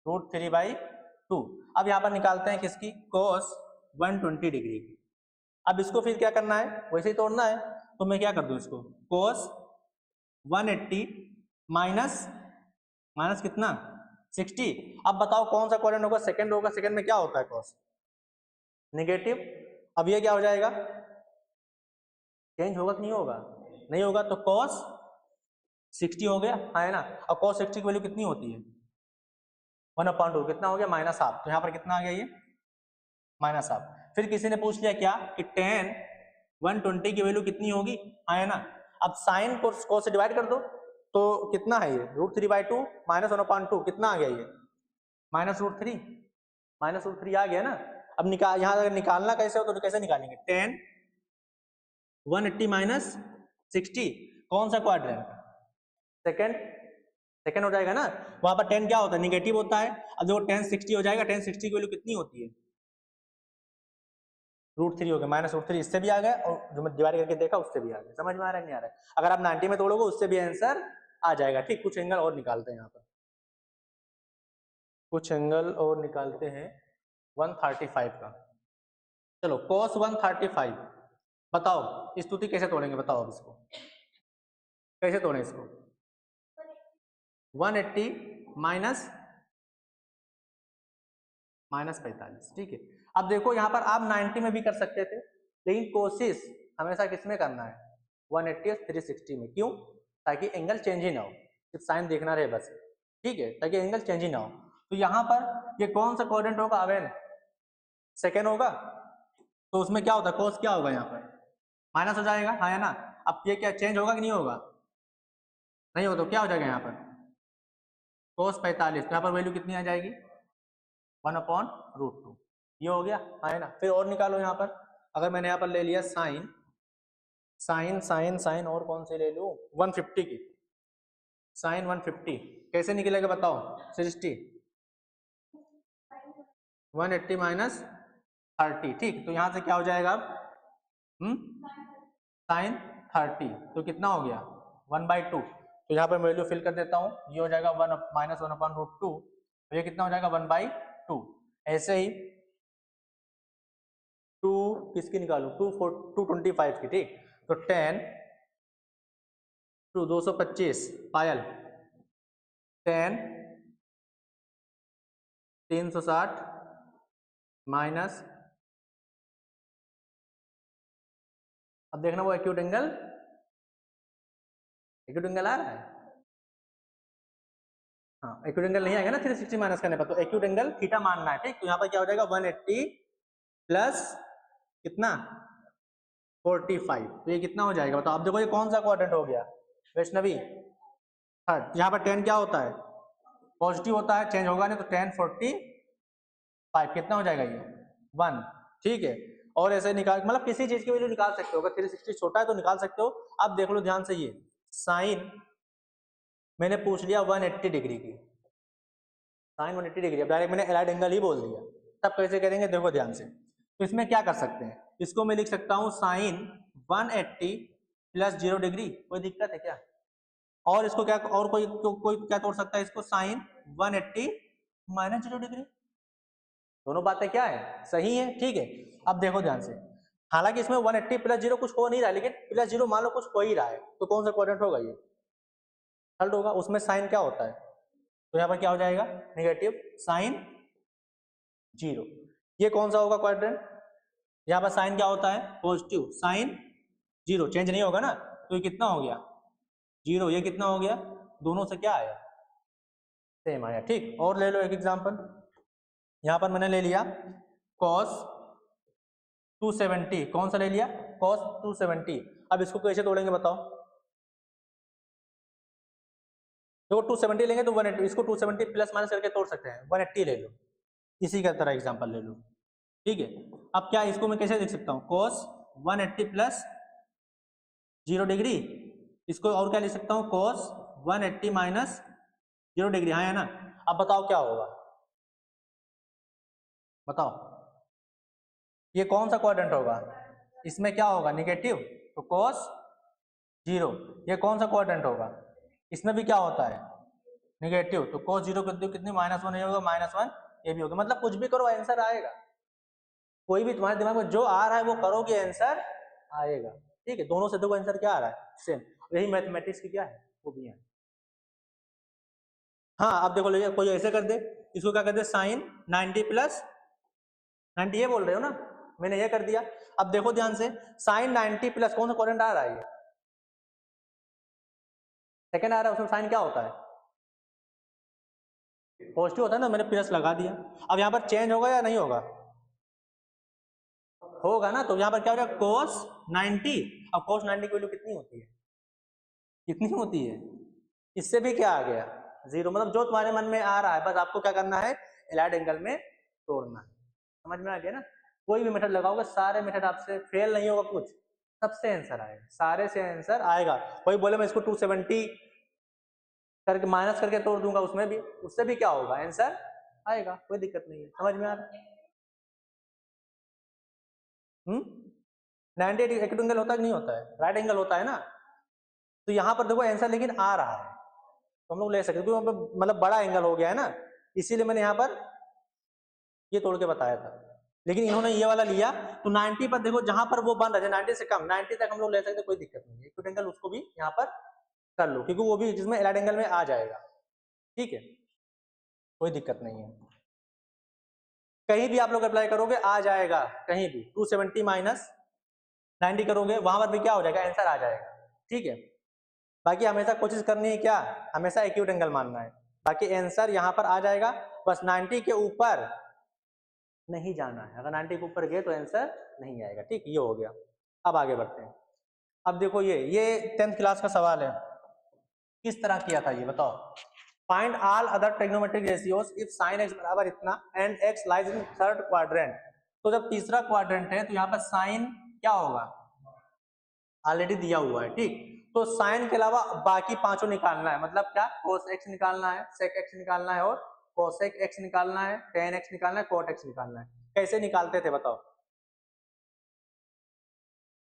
√3/2। अब यहाँ पर निकालते हैं किसकी, cos 120 डिग्री की। अब इसको फिर क्या करना है, वैसे ही तोड़ना है, तो मैं क्या कर दूं इसको, cos 180 माइनस माइनस कितना 60। अब बताओ कौन सा क्वाड्रेंट होगा, सेकंड होगा, सेकंड में क्या होता है cos नेगेटिव। अब ये क्या हो जाएगा, चेंज होगा कि नहीं होगा, नहीं होगा, तो cos 60 हो गया, हाँ है ना। अब cos 60 की वैल्यू कितनी होती है 1/2, कितना हो गया -1/2, तो यहाँ पर कितना आ गया ये -1/2। फिर किसी ने पूछ लिया क्या कि tan 120 की वैल्यू कितनी होगी, हाँ है ना। अब साइन को cos से डिवाइड कर दो, तो कितना है ये √3/2 -1/2, कितना आ गया ये -√3, -√3 आ गया ना। अब निकाल, यहाँ अगर निकालना कैसे हो तो कैसे निकालेंगे, tan 180 माइनस 60, कौन सा क्वाड्रेंट, सेकंड, सेकंड हो जाएगा ना। वहां पर tan क्या होता है, निगेटिव होता है। अब देखो tan 60 हो जाएगा, tan 60 की वैल्यू कितनी होती है √3 हो गया, -√3 इससे भी आ गया, और जो मैं डिवाइड करके देखा उससे भी आ गया। समझ में आ रहा है नहीं आ रहा है। अगर आप 90 में तोड़ोगे उससे भी आंसर आ जाएगा। ठीक, कुछ एंगल और निकालते हैं, यहाँ पर कुछ एंगल और निकालते हैं 135 का। चलो cos 135, बताओ स्तुति कैसे तोड़ेंगे, बताओ अब इसको कैसे तोड़ें इसको, 180 माइनस -45, ठीक है। अब देखो यहाँ पर आप 90 में भी कर सकते थे, लेकिन कोशिश हमेशा किस में करना है 180 और 360 में, क्यों, ताकि एंगल चेंज ही ना हो, सिर्फ साइन देखना रहे बस, ठीक है, ताकि एंगल चेंज ही ना हो। तो यहाँ पर ये कौन सा क्वाड्रेंट होगा, अवेन सेकेंड होगा, तो उसमें क्या होता है cos क्या होगा, यहाँ पर माइनस हो जाएगा, हाँ है ना। अब ये क्या चेंज होगा कि नहीं होगा, नहीं हो, तो क्या हो जाएगा यहाँ पर cos 45, तो यहाँ पर वैल्यू कितनी आ जाएगी 1/√2, ये हो गया, हाँ है ना। फिर और निकालो यहाँ पर, अगर मैंने यहाँ पर ले लिया साइन साइन साइन साइन और कौन से ले लूँ 150 की, साइन 150 कैसे निकलेगा बताओ, 60 180 माइनस 30, ठीक। तो यहाँ से क्या हो जाएगा अब साइन 30, तो कितना हो गया 1/2। तो यहाँ पर वैल्यू फिल कर देता हूँ, ये हो जाएगा 1 -1/√2, ये कितना हो जाएगा 1/2। ऐसे ही 2 किसकी निकालू 225 की, ठीक। तो 10 225 पायल 10 360 माइनस, अब देखना वो एक्यूट एंगल आ रहा है, हाँ एक्यूट एंगल नहीं आएगा ना 360 माइनस करने पर, तो एक्यूट एंगल थीटा मानना है, ठीक। तो यहाँ पर क्या हो जाएगा 180 प्लस कितना 45, तो ये कितना हो जाएगा बताओ। अब देखो ये कौन सा क्वाड्रेंट हो गया वैष्णवी थर्ड, यहाँ पर 10 क्या होता है पॉजिटिव होता है, चेंज होगा नहीं, तो 10 45 कितना हो जाएगा ये 1, ठीक है। और ऐसे निकाल, मतलब किसी चीज की वैल्यू निकाल सकते हो, अगर 360 छोटा है तो निकाल सकते हो। अब देख लो ध्यान से, ये साइन मैंने पूछ लिया 180 डिग्री की, साइन 180 डिग्री, अब डायरेक्ट मैंने एलाइड एंगल ही बोल दिया, तब कैसे करेंगे देखो ध्यान से। तो इसमें क्या कर सकते हैं, इसको मैं लिख सकता हूँ साइन 180 प्लस 0 डिग्री, कोई दिक्कत है क्या, और इसको क्या, और कोई क्या तोड़ सकता है इसको, साइन 180 माइनस 0 डिग्री, दोनों बातें क्या है सही है, ठीक है। अब देखो ध्यान से, हालांकि इसमें 180 प्लस 0 कुछ हो नहीं रहा है, लेकिन प्लस 0 मान लो कुछ हो ही रहा है, तो कौन सा क्वाड्रेंट होगा ये थर्ड होगा, उसमें साइन क्या होता है, तो यहाँ पर क्या हो जाएगा नेगेटिव साइन 0, ये कौन सा होगा क्वाड्रेंट, यहाँ पर साइन क्या होता है पॉजिटिव साइन 0, चेंज नहीं होगा ना, तो ये कितना हो गया 0, ये कितना हो गया, दोनों से क्या आया सेम आया, ठीक। और ले लो एक एग्जांपल, यहाँ पर मैंने ले लिया cos 270, कौन सा ले लिया cos 270। अब इसको कैसे तोड़ेंगे बताओ, देखो 270 लेंगे तो 180, इसको 270 प्लस माइनस करके तोड़ सकते हैं, 180 ले लो, इसी का तरह एग्जांपल ले लो, ठीक है। अब क्या इसको मैं कैसे लिख सकता हूँ cos 180 प्लस 0 डिग्री, इसको और क्या लिख सकता हूँ cos 180 माइनस 0 डिग्री, हाँ है ना। अब बताओ क्या होगा, बताओ ये कौन सा क्वाड्रेंट होगा, इसमें क्या होगा नेगेटिव, तो cos 0, ये कौन सा क्वाड्रेंट होगा, इसमें भी क्या होता है नेगेटिव, तो cos 0 कितनी -1 नहीं होगा -1, ये भी होगा, मतलब कुछ भी करो आंसर आएगा। कोई भी तुम्हारे दिमाग में जो आ रहा है वो करोगे, आंसर आएगा। ठीक है, दोनों से देखो आंसर क्या आ रहा है, सेम। यही मैथमेटिक्स की क्या है, वो भी है। हाँ, अब देखो लीजिए, कोई ऐसे कर दे, इसको क्या कर दे, साइन 90 प्लस 90, ये बोल रहे हो ना, मैंने ये कर दिया। अब देखो ध्यान से, साइन 90 प्लस कौन सा क्वाड्रेंट आ रहा है, ये सेकंड आ रहा है, उसमें साइन क्या होता है, पॉजिटिव होता है ना, मैंने प्लस लगा दिया। अब यहाँ पर चेंज होगा या नहीं होगा, होगा ना, तो यहाँ पर क्या हो जाएगा, cos 90। अब cos 90 की वैल्यू कितनी होती है, कितनी होती है, इससे भी क्या आ गया, 0। मतलब जो तुम्हारे मन में आ रहा है, बस आपको क्या करना है, एलाइड एंगल में तोड़ना है। समझ में आ गया ना, कोई भी मेथड लगाओगे, सारे मेथड आपसे फेल नहीं होगा कुछ, सबसे आंसर आएगा, सारे से आंसर आएगा। कोई बोले मैं इसको 270 करके माइनस करके तोड़ दूंगा, उसमें भी, उससे भी क्या होगा, आंसर आएगा, कोई दिक्कत नहीं है। समझ में आ रहा है? 98 एक्यूट एंगल होता है कि नहीं होता है, राइट एंगल होता है ना, तो यहाँ पर देखो आंसर लेकिन आ रहा है, तो हम लोग ले सकते, क्योंकि मतलब बड़ा एंगल हो गया है ना, इसीलिए मैंने यहाँ पर ये तोड़ के बताया था। लेकिन इन्होंने ये वाला लिया, तो 90 पर देखो, जहां पर वो बन रहा है 90 से कम, 90 तक हम लोग ले सकते, कोई दिक्कत नहीं है। एक्यूट एंगल उसको भी यहाँ पर कर लो, क्योंकि वो भी जिसमें एलाइड एंगल में आ जाएगा। ठीक है, कोई दिक्कत नहीं है, कहीं भी आप लोग अप्लाई करोगे आ जाएगा, कहीं भी 270 माइनस 90 करोगे, वहां पर भी क्या हो जाएगा, आंसर आ जाएगा। ठीक है, बाकी हमेशा कोशिश करनी है क्या, हमेशा एक्यूट एंगल मानना है, बाकी आंसर यहाँ पर आ जाएगा। बस 90 के ऊपर नहीं जाना है, अगर 90 के ऊपर गए तो आंसर नहीं आएगा। ठीक, ये हो गया। अब आगे बढ़ते हैं। अब देखो ये 10th क्लास का सवाल है, किस तरह किया था ये बताओ। Find all other trigonometric ratios if sine x बराबर इतना and x lies in third quadrant. तो जब तीसरा क्वाड्रेंट है तो यहाँ पर साइन क्या होगा, ऑलरेडी दिया हुआ है। ठीक, तो साइन के अलावा बाकी पांचों निकालना है, मतलब क्या, cos x निकालना है, sec x निकालना है, और cosec x निकालना है, tan x निकालना है, cot x निकालना है। कैसे निकालते थे बताओ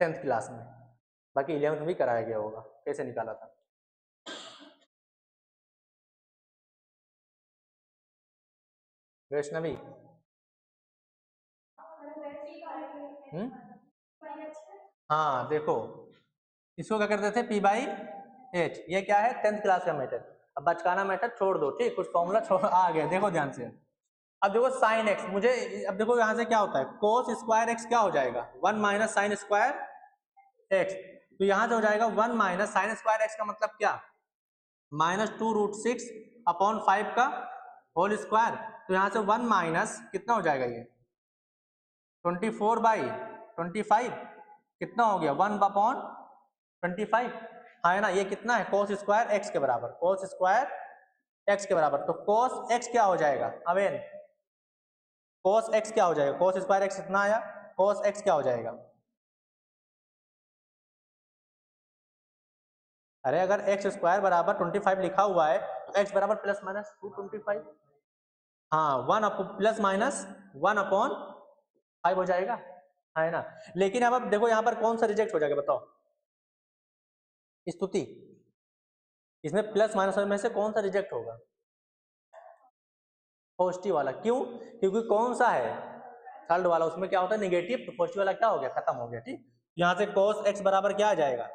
10th क्लास में, बाकी 11th में भी कराया गया होगा, कैसे निकाला था। वैष्णवी, हाँ देखो, इसको क्या करते थे, पी बाई एच, ये क्या है 10th क्लास का मेथड। अब बचकाना मेथड छोड़ दो, ठीक, कुछ फॉर्मूला छोड़ आ गया, देखो ध्यान से। अब देखो साइन एक्स, मुझे अब देखो यहाँ से क्या होता है, कोस स्क्वायर एक्स क्या हो जाएगा, 1 माइनस साइन स्क्वायर एक्स। तो यहाँ से हो जाएगा 1 माइनस साइन स्क्वायर एक्स का मतलब क्या, -2√6 अपॉन 5 का होल स्क्वायर। तो यहाँ से 1 माइनस कितना हो जाएगा, ये 24/25 कितना हो गया, 1 अपॉन 25, हाँ है ना, ये कितना है, कोस स्क्वायर एक्स के बराबर, कोस स्क्वायर एक्स के बराबर। तो कोस एक्स क्या हो जाएगा, अवेन कोस एक्स क्या हो जाएगा, कोस स्क्वायर एक्स इतना आया, कोस एक्स क्या हो जाएगा, अरे अगर एक्स स्क्वायर बराबर 25 लिखा हुआ है तो एक्स बराबर प्लस माइनस 225, हाँ 1 प्लस माइनस 1 अपॉन 5 हो जाएगा, है ना। लेकिन अब देखो यहाँ पर कौन सा रिजेक्ट हो जाएगा बताओ, स्तुति, इसमें प्लस माइनस में से कौन सा रिजेक्ट होगा, पॉजिटिव वाला। क्यों, क्योंकि कौन सा है, थर्ड वाला, उसमें क्या होता है नेगेटिव, तो पॉजिटिव वाला क्या हो गया, खत्म हो गया। ठीक, यहाँ से cos x बराबर क्या आ जाएगा,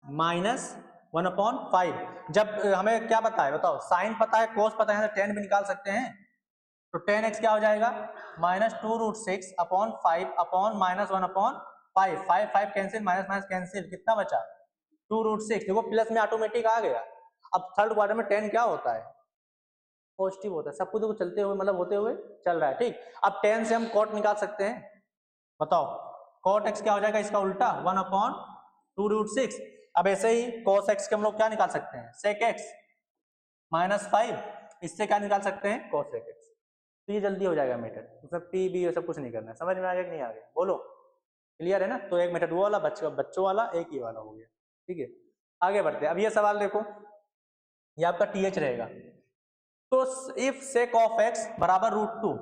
-1/5। जब हमें क्या पता है बताओ, साइन पता है, cos पता है, tan भी निकाल सकते हैं। तो tan x क्या हो जाएगा, -2√6 upon 5 upon -1/5, 5 cancel, minus minus cancel, कितना बचा 2√6। देखो प्लस में ऑटोमेटिक आ गया। अब थर्ड क्वार्टर में tan क्या होता है, पॉजिटिव होता है, सब कुछ चलते हुए मतलब होते हुए चल रहा है। ठीक, अब tan से हम cot निकाल सकते हैं, बताओ cot x क्या हो जाएगा, इसका उल्टा 1/2√6। अब ऐसे ही cos x के हम लोग क्या निकाल सकते हैं, sec x -5, इससे क्या निकाल सकते हैं, cosec x। तो ये जल्दी हो जाएगा मेथड, उसमें पी बी ये सब कुछ नहीं करना है। समझ में आ गया कि नहीं आ गया, बोलो क्लियर है ना। तो एक मेथड वो वाला, बच्चों वाला, एक ही वाला हो गया। ठीक है, आगे बढ़ते हैं। अब ये सवाल देखो, ये आपका टीएच रहेगा। तो इफ सेक ऑफ एक्स बराबर √2,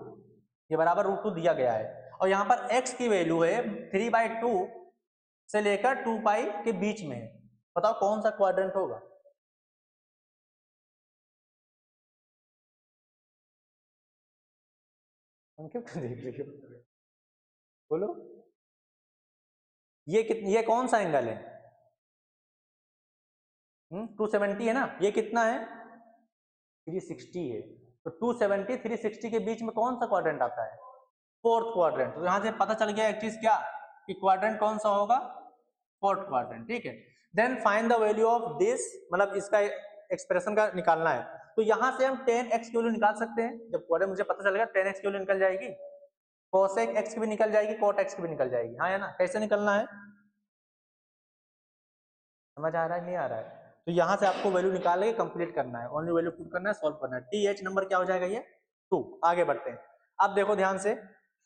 ये बराबर √2 दिया गया है, और यहाँ पर x की वैल्यू है 3/2 से लेकर 2π के बीच में है, बताओ कौन सा क्वाड्रेंट होगा। अंकित देख रही हो, बोलो ये कौन सा एंगल है? 270 है ना, ये कितना है? 360 है। तो 270 360 के बीच में कौन सा क्वाड्रेंट आता है? Fourth quadrant. तो यहां से पता चल गया एक चीज क्या, कि क्वाड्रेंट कौन सा होगा? Fourth quadrant. ठीक है, then find the value of this, मतलब इसका एक्सप्रेशन का निकालना है। तो यहां से हम tan x की वैल्यू निकाल सकते हैं। जब क्वाड्रेंट मुझे पता चलेगा tan x की वैल्यू निकल जाएगी, cosec x की भी निकल जाएगी, cot x की भी निकल जाएगी। हाँ है ना? कैसे निकलना है, समझ आ रहा है नहीं आ रहा है? तो यहां से आपको वैल्यू निकाल के कंप्लीट करना है, ओनली वैल्यू पुट करना है, सॉल्व करना है। टीएच नंबर क्या हो जाएगा ये 2। आगे बढ़ते हैं। अब देखो ध्यान से,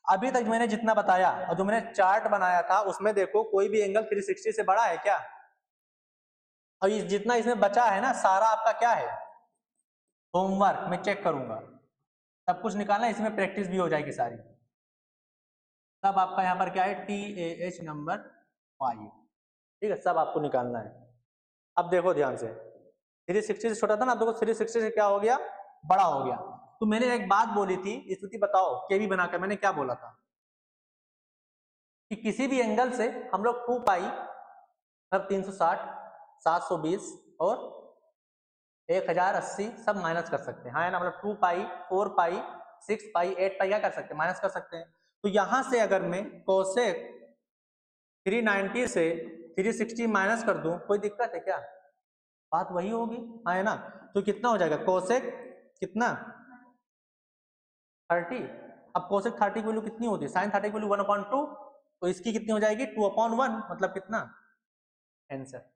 अभी तक मैंने जितना बताया और जो मैंने चार्ट बनाया था उसमें देखो कोई भी एंगल 360 से बड़ा है क्या? और जितना इसमें बचा है ना सारा आपका क्या है, होमवर्क। मैं चेक करूंगा, सब कुछ निकालना, इसमें प्रैक्टिस भी हो जाएगी सारी। सब आपका यहाँ पर क्या है, TAH नंबर 5। ठीक है, सब आपको निकालना है। अब देखो ध्यान से, 360 से छोटा था ना, अब देखो 360 से क्या हो गया, बड़ा हो गया। तो मैंने एक बात बोली थी, स्तुति बताओ केवी बनाकर, मैंने क्या बोला था कि किसी भी एंगल से हम लोग 2 पाई मतलब 360, 720 और 1080 सब माइनस कर सकते हैं। हाँ है ना, मतलब 2 पाई, 4 पाई, 6 पाई, 8 पाई क्या कर सकते हैं, माइनस कर सकते हैं। तो यहां से अगर मैं कोसेक 390 से 360 माइनस कर दूं, कोई दिक्कत है क्या? बात वही होगी। हाँ है ना? तो कितना हो जाएगा कोसेक, कितना 30। अब कोसेक 30 की वैल्यू कितनी होती है, साइन 30 की वैल्यू 1/2। तो इसकी कितनी हो जाएगी 2/1, मतलब कितना आंसर।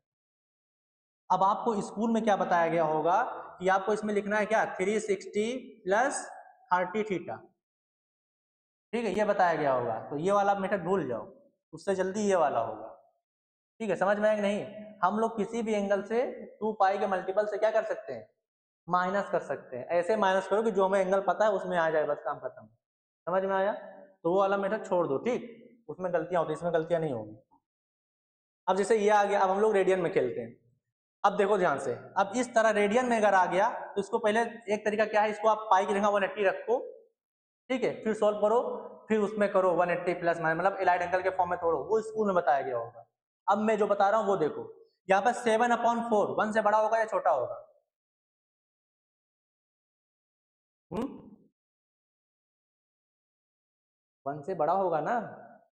अब आपको स्कूल में क्या बताया गया होगा कि आपको इसमें लिखना है क्या, 360 प्लस 30 थीटा। ठीक है, ये बताया गया होगा। तो ये वाला मेथड भूल जाओ, उससे जल्दी ये वाला होगा। ठीक है, समझ में आएगा नहीं? हम लोग किसी भी एंगल से 2 पाई के मल्टीपल से क्या कर सकते हैं, माइनस कर सकते हैं। ऐसे माइनस करो कि जो हमें एंगल पता है उसमें आ जाए, बस काम खत्म। समझ में आया? तो वो वाला मेथड छोड़ दो। ठीक, उसमें गलतियां होती, इसमें गलतियां नहीं होगी। अब जैसे ये आ गया, अब हम लोग रेडियन में खेलते हैं। अब देखो ध्यान से, अब इस तरह रेडियन में अगर आ गया तो इसको पहले एक तरीका क्या है, इसको आप पाई की जगह 180 रखो। ठीक है, फिर सोल्व करो, फिर उसमें करो 180 प्लस माइनस, मतलब एलाइड एंगल के फॉर्म में तोड़ो। वो स्कूल में बताया गया होगा। अब मैं जो बता रहा हूँ वो देखो, यहाँ पर 7/4 1 से बड़ा होगा या छोटा होगा? 1 से बड़ा होगा ना?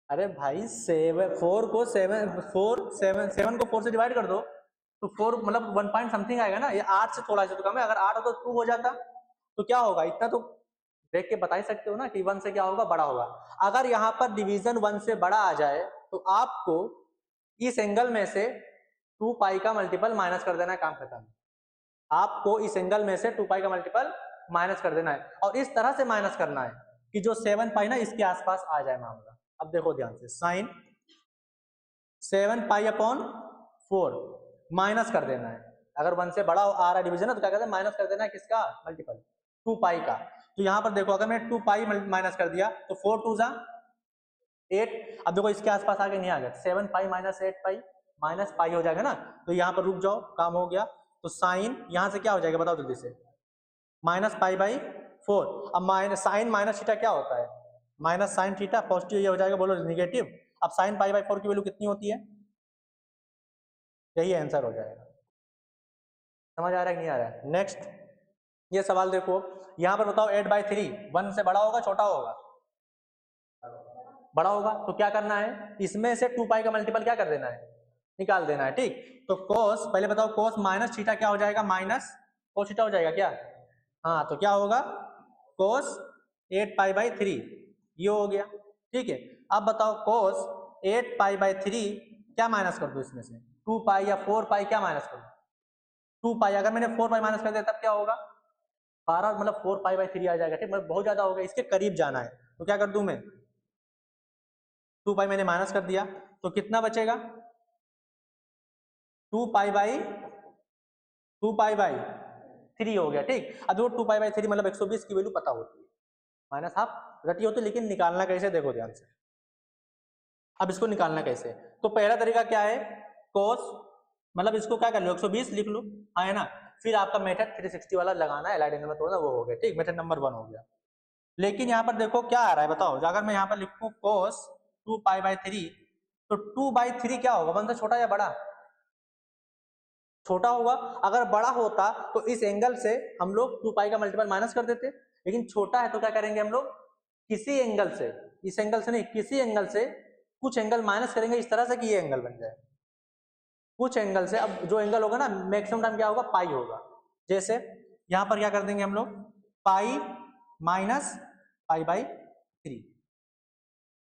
अरे भाई 4 को 7 को 4 से डिवाइड कर दो तो 4 मतलब 1 पॉइंट समथिंग आएगा ना। ये 8 से थोड़ा सा तो कम है, अगर 8 हो तो 2 हो जाता। तो क्या होगा, इतना तो देख के बता ही सकते हो ना कि 1 से क्या होगा, बड़ा होगा। अगर यहाँ पर डिवीजन 1 से बड़ा आ जाए तो आपको इस एंगल में से 2 पाई का मल्टीपल माइनस कर देना है, काम खत्म। आपको इस एंगल में से 2 पाई का मल्टीपल माइनस कर देना है, और इस तरह से माइनस करना है कि जो 7 पाई ना इसके आसपास आ जाए मामला। अब देखो ध्यान से, साइन 7 पाई अपॉन 4 माइनस कर देना है। अगर 1 से बड़ा आ रहा है डिवीजन है तो क्या कहते हैं, माइनस कर देना है किसका, मल्टीपल 2 पाई का। तो यहां पर देखो, अगर मैंने 2 पाई माइनस कर दिया तो 4 2 जा 8। अब देखो इसके आसपास आगे नहीं आ गया, 7 pi minus 8 pi minus pi हो जाएगा ना। तो यहाँ पर रुक जाओ, काम हो गया। तो साइन यहाँ से क्या हो जाएगा बताओ जल्दी से, माइनस पाई बाई 4। अब माइनस साइन माइनस थीटा क्या होता है, माइनस साइन थीटा, पॉजिटिव ये हो जाएगा, बोलो निगेटिव। अब साइन पाई बाई 4 की वैल्यू कितनी होती है, यही आंसर हो जाएगा। समझ आ रहा है कि नहीं आ रहा है? नेक्स्ट ये सवाल देखो, यहाँ पर बताओ 8/3 1 से बड़ा होगा छोटा होगा, बड़ा होगा। तो क्या करना है, इसमें से 2 पाई का मल्टीपल क्या कर देना है, निकाल देना है। ठीक, तो कोस पहले बताओ, कोस माइनस थीटा क्या हो जाएगा, माइनस कोस थीटा हो जाएगा क्या? हाँ, तो क्या होगा, कोस 8 पाई/3 ये हो गया। ठीक है, अब बताओ कोस 8 पाई/3 क्या माइनस कर दो इसमें से, 2 पाई या 4 पाई क्या माइनस कर दो, 2 पाई। अगर मैंने 4 पाई माइनस कर दिया तब क्या होगा, 12 मतलब 4 पाई/3 आ जाएगा। ठीक, मतलब बहुत ज्यादा हो गया, इसके करीब जाना है। तो क्या कर दूं मैं, 2 पाई मैंने माइनस कर दिया तो कितना बचेगा, 2 पाई/3 हो गया। ठीक, अब वो 2 पाई/3 मतलब 120 की वैल्यू पता होती है, माइनस हाफ रटी होती है, लेकिन निकालना कैसे देखो ध्यान से। अब इसको निकालना कैसे, तो पहला तरीका क्या है, कोस मतलब इसको क्या कर लो 120 लिख लो, हाँ है ना। फिर आपका मेथड 360 वाला लगाना है, एलाइड एंगल में तोड़ना, वो हो गया। ठीक, मेथड नंबर 1 हो गया। लेकिन यहाँ पर देखो क्या आ रहा है बताओ, अगर मैं यहाँ पर लिखूं cos 2π/3 तो 2/3 क्या होगा, 1 से छोटा या बड़ा? छोटा होगा। अगर बड़ा होता तो इस एंगल से हम लोग 2π का मल्टीपल माइनस कर देते, लेकिन छोटा है तो क्या करेंगे हम लोग, किसी एंगल से, इस एंगल से नहीं, किसी एंगल से कुछ एंगल माइनस करेंगे इस तरह से कि ये एंगल बन जाए कुछ एंगल से। अब जो एंगल होगा ना मैक्सिमम टाइम क्या होगा, पाई होगा। जैसे यहां पर क्या कर देंगे हम लोग, पाई माइनस π/3,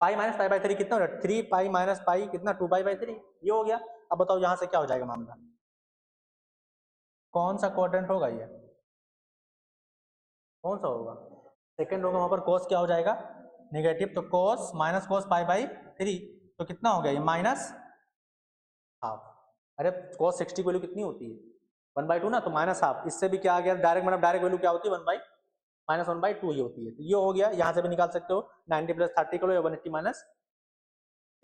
पाई माइनस π/3 कितना हो रहा है, 3π माइनस पाई कितना, 2π/3, ये हो गया। अब बताओ यहां से क्या हो जाएगा मामला, कौन सा क्वाड्रेंट होगा ये, कौन सा होगा, सेकंड होगा। वहां पर cos क्या हो जाएगा, नेगेटिव, तो cos माइनस cos π/3 तो कितना हो गया ये, माइनस हाफ। अरे cos 60 की वैल्यू कितनी होती है, 1/2 ना, तो माइनस हाफ। इससे भी क्या आ गया डायरेक्ट, मतलब डायरेक्ट वैल्यू क्या होती है, 1/2 ही होती है। तो ये हो गया, यहाँ से भी निकाल सकते हो 90 + 30 करो या 180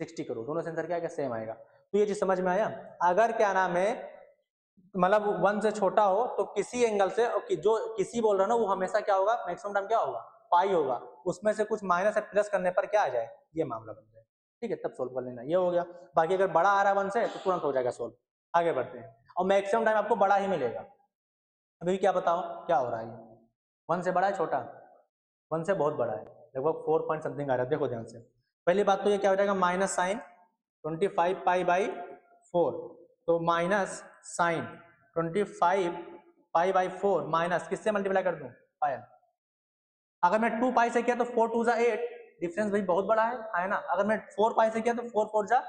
- 60 करो, दोनों से आंसर क्या आएगा, सेम आएगा। तो ये चीज समझ में आया। अगर क्या नाम है, मतलब 1 से छोटा हो तो किसी एंगल से, जो किसी बोल रहा ना वो हमेशा क्या होगा, मैक्सिमम टाइम क्या होगा, पाई होगा, उसमें से कुछ माइनस या प्लस करने पर क्या आ जाए, ये मामला बन जाए। ठीक है, तब सोल्व कर लेना, ये हो गया। बाकी अगर बड़ा आ रहा है 1 से तो तुरंत हो जाएगा सोल्व। आगे बढ़ते हैं, और मैक्सिमम टाइम आपको बड़ा ही मिलेगा। अभी क्या बताओ क्या हो रहा है, 1 से बड़ा है छोटा, 1 से बहुत बड़ा है, लगभग 4 पॉइंट समथिंग आ रहा है। देखो ध्यान से, पहली बात तो ये क्या हो जाएगा, माइनस साइन 25π/4, तो माइनस साइन 25π/4 माइनस किससे मल्टीप्लाई कर दूं, पायल। अगर मैं 2π से किया तो 4 2 जा 8, डिफरेंस भाई बहुत बड़ा है ना। अगर मैं 4π से किया तो 4 4 जा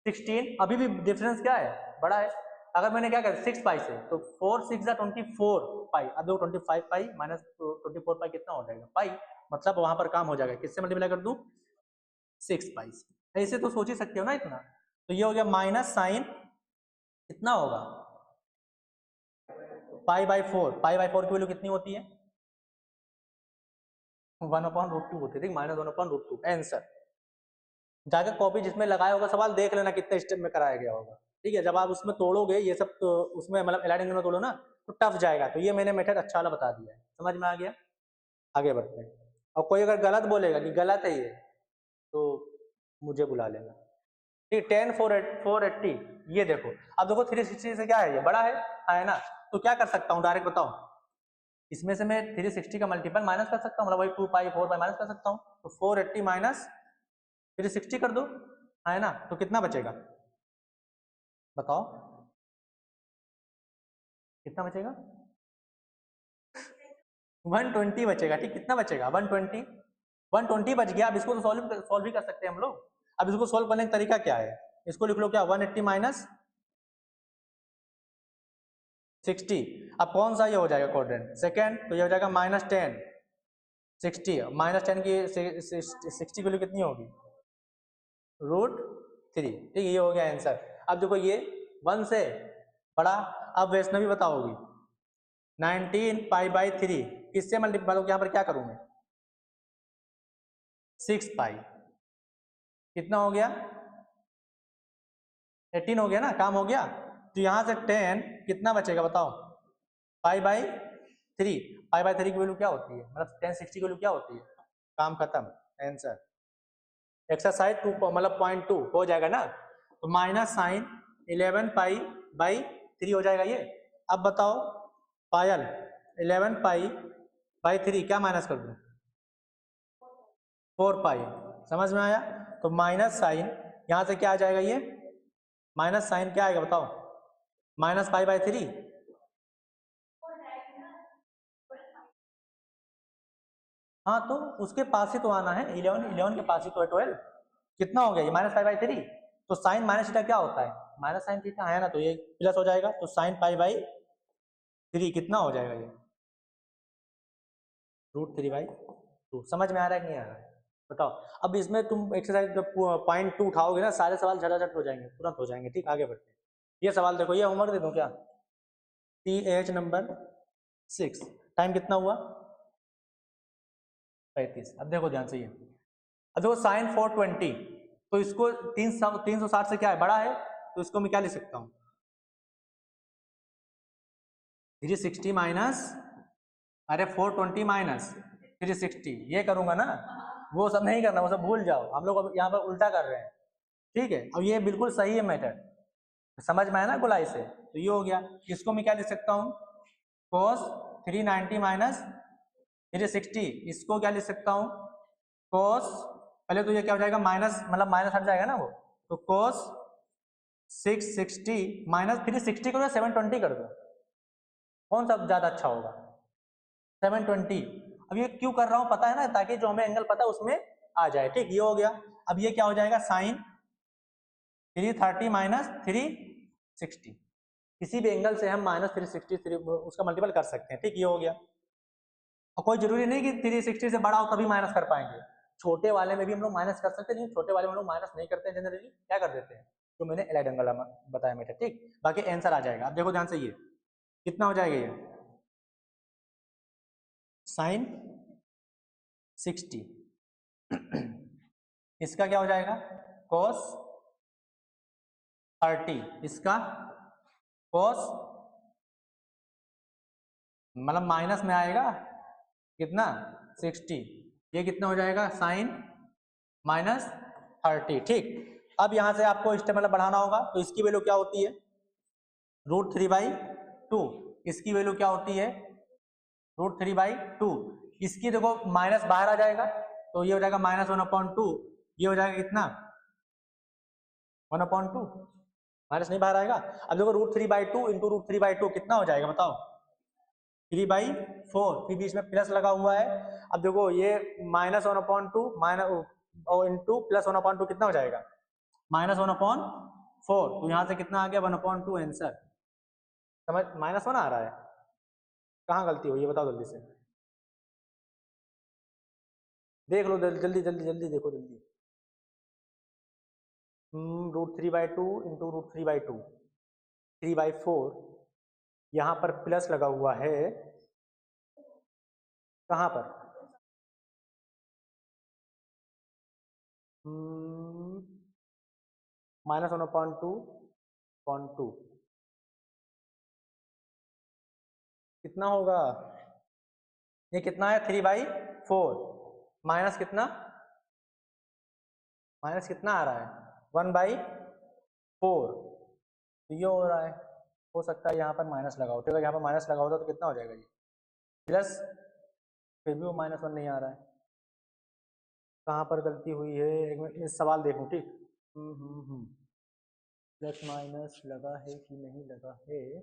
16, अभी भी डिफरेंस क्या है, बड़ा है। अगर मैंने क्या किया 6π से, तो 4 6 जा 24π, अब देखो 25π माइनस 24π कितना हो जाएगा, पाई, मतलब वहां पर काम हो जाएगा, किससे मल्टीप्लाई कर दूं, 6π से। ऐसे तो सोच ही सकते हो ना इतना। तो ये हो गया माइनस साइन कितना होगा, π/4, π/4 की वैल्यू कितनी होती है, 1/√2 होती है, -1/√2 आंसर। जाकर कॉपी जिसमें लगाया होगा सवाल देख लेना कितने स्टेप में कराया गया होगा। ठीक है, जब आप उसमें तोड़ोगे ये सब, तो उसमें मतलब एलाइनिंग में तोड़ो ना तो टफ जाएगा। तो ये मैंने मेथड अच्छा वाला बता दिया है, समझ में आ गया। आगे बढ़ते हैं, और कोई अगर गलत बोलेगा कि गलत है ये तो मुझे बुला लेना। ठीक, 10 480, ये देखो, अब देखो 360 से क्या है, ये बड़ा है ना। तो क्या कर सकता हूँ, डायरेक्ट बताओ, इसमें से मैं 360 का मल्टीपल माइनस कर सकता हूँ, मतलब वही 2π 4π माइनस कर सकता हूँ। तो 480 माइनस 360 कर दो, है ना, तो कितना बचेगा बताओ, कितना बचेगा, 120 बचेगा। ठीक, कितना बचेगा, 120, 120 बच गया। अब इसको तो सॉल्व भी कर सकते हैं हम लोग। अब इसको सॉल्व करने का तरीका क्या है, इसको लिख लो क्या, 180 माइनस 60। अब कौन सा ये हो जाएगा क्वाड्रेंट, सेकेंड, तो ये हो जाएगा -10 60, -10 की 60 की वैल्यू कितनी होगी, √3। ठीक, ये हो गया आंसर। अब देखो ये 1 से बड़ा, अब वैष्णवी बताओगी 19π/3 किससे मल्टीप्लाई, यहाँ पर क्या करूं मैं, 6π, कितना हो गया 18 हो गया ना, काम हो गया। तो यहां से 10 कितना बचेगा बताओ, π/3, π/3 की वैल्यू क्या होती है, मतलब 1060 की वैल्यू क्या होती है, काम खत्म, आंसर। एक्सरसाइज 2 मतलब 0.2 हो जाएगा ना। तो माइनस साइन 11π/3 हो जाएगा ये। अब बताओ पायल 11π/3 क्या माइनस कर दूं, 4π, समझ में आया। तो माइनस साइन यहां से क्या आ जाएगा, ये माइनस साइन क्या आएगा बताओ, -π/3। हाँ तो उसके पास ही तो आना है, 11 के पास ही तो है 12, कितना हो गया ये -π/3। तो साइन माइनस थीटा क्या होता है, माइनस साइन थीटा है ना, तो ये प्लस हो जाएगा। तो साइन π/3 कितना हो जाएगा ये, √3/2। समझ में आ रहा है कि नहीं आ रहा है बताओ। अब इसमें तुम एक्सरसाइज 0.2 उठाओगे ना, सारे सवाल झटाझट हो जाएंगे, तुरंत हो जाएंगे। ठीक, आगे बढ़ते हैं। ये सवाल देखो, ये होमवर्क दे दूं क्या, TH नंबर 6, टाइम कितना हुआ 35। अब देखो ध्यान से, ये अब देखो साइन 420, तो इसको 360 से क्या है, बड़ा है, तो इसको मैं क्या लिख सकता हूँ, 360 माइनस, अरे 420 माइनस 360 ये करूंगा ना, वो सब नहीं करना, वो सब भूल जाओ, हम लोग अब यहाँ पर उल्टा कर रहे हैं, ठीक है। और ये बिल्कुल सही है मेथड, समझ में आया ना गोलाई से। तो ये हो गया, इसको मैं क्या लिख सकता हूँ, cos 390 माइनस 360, इसको क्या लिख सकता हूँ, cos, पहले तो ये क्या हो जाएगा, माइनस, मतलब माइनस हट जाएगा ना वो, तो cos 660 माइनस 360 करो या 720 कर दो, कौन सा ज्यादा अच्छा होगा, 720। अब ये क्यों कर रहा हूँ पता है ना, ताकि जो हमें एंगल पता है उसमें आ जाए, ठीक, ये हो गया। अब ये क्या हो जाएगा, साइन 330 माइनस 360, किसी भी एंगल से हम माइनस 360 उसका मल्टीपल कर सकते हैं, ठीक, ये हो गया। और कोई जरूरी नहीं कि 360 से बड़ा हो तभी माइनस कर पाएंगे, छोटे वाले में भी हम लोग माइनस कर सकते हैं, लेकिन छोटे वाले में हम लोग माइनस नहीं करते हैं जनरली, क्या कर देते हैं, तो मैंने एलाइड एंगल बताया मेथड, ठीक। बाकी आंसर आ जाएगा, अब देखो ध्यान से, ये कितना हो जाएगा, ये साइन 60 इसका क्या हो जाएगा, cos 30, इसका cos, मतलब माइनस में आएगा कितना 60, ये कितना हो जाएगा, साइन माइनस 30, ठीक। अब यहां से आपको स्टेप मतलब बढ़ाना होगा, तो इसकी वैल्यू क्या होती है, √3/2, इसकी वैल्यू क्या होती है, √3/2, इसकी देखो माइनस बाहर आ जाएगा, तो ये हो जाएगा -1/2, ये हो जाएगा कितना 1/2, माइनस नहीं बाहर आएगा। अब देखो √3/2 इंटू √3/2 कितना हो जाएगा बताओ, 3/4, फिर बीच में प्लस लगा हुआ है। अब देखो ये -1/2 माइनस इंटू +1/2 कितना हो जाएगा, -1/4, तो यहाँ से कितना आ गया 1/2 आंसर, समझ, -1 आ रहा है, कहाँ गलती हुई ये बताओ जल्दी से, देख लो जल्दी जल्दी जल्दी देखो जल्दी, √3/2 इंटू √3/2 3/4, यहाँ पर प्लस लगा हुआ है, कहाँ पर, -1/2 कितना होगा, ये कितना है 3/4 माइनस कितना, माइनस कितना आ रहा है 1/4, तो ये हो रहा है, हो सकता है यहाँ पर माइनस लगा हो, तो अगर यहाँ पर माइनस लगा होता तो कितना हो जाएगा ये प्लस, फिर भी वो -1 नहीं आ रहा है, कहाँ पर गलती हुई है, एक मिनट इस सवाल देखूं, ठीक, प्लस माइनस लगा है कि नहीं लगा है,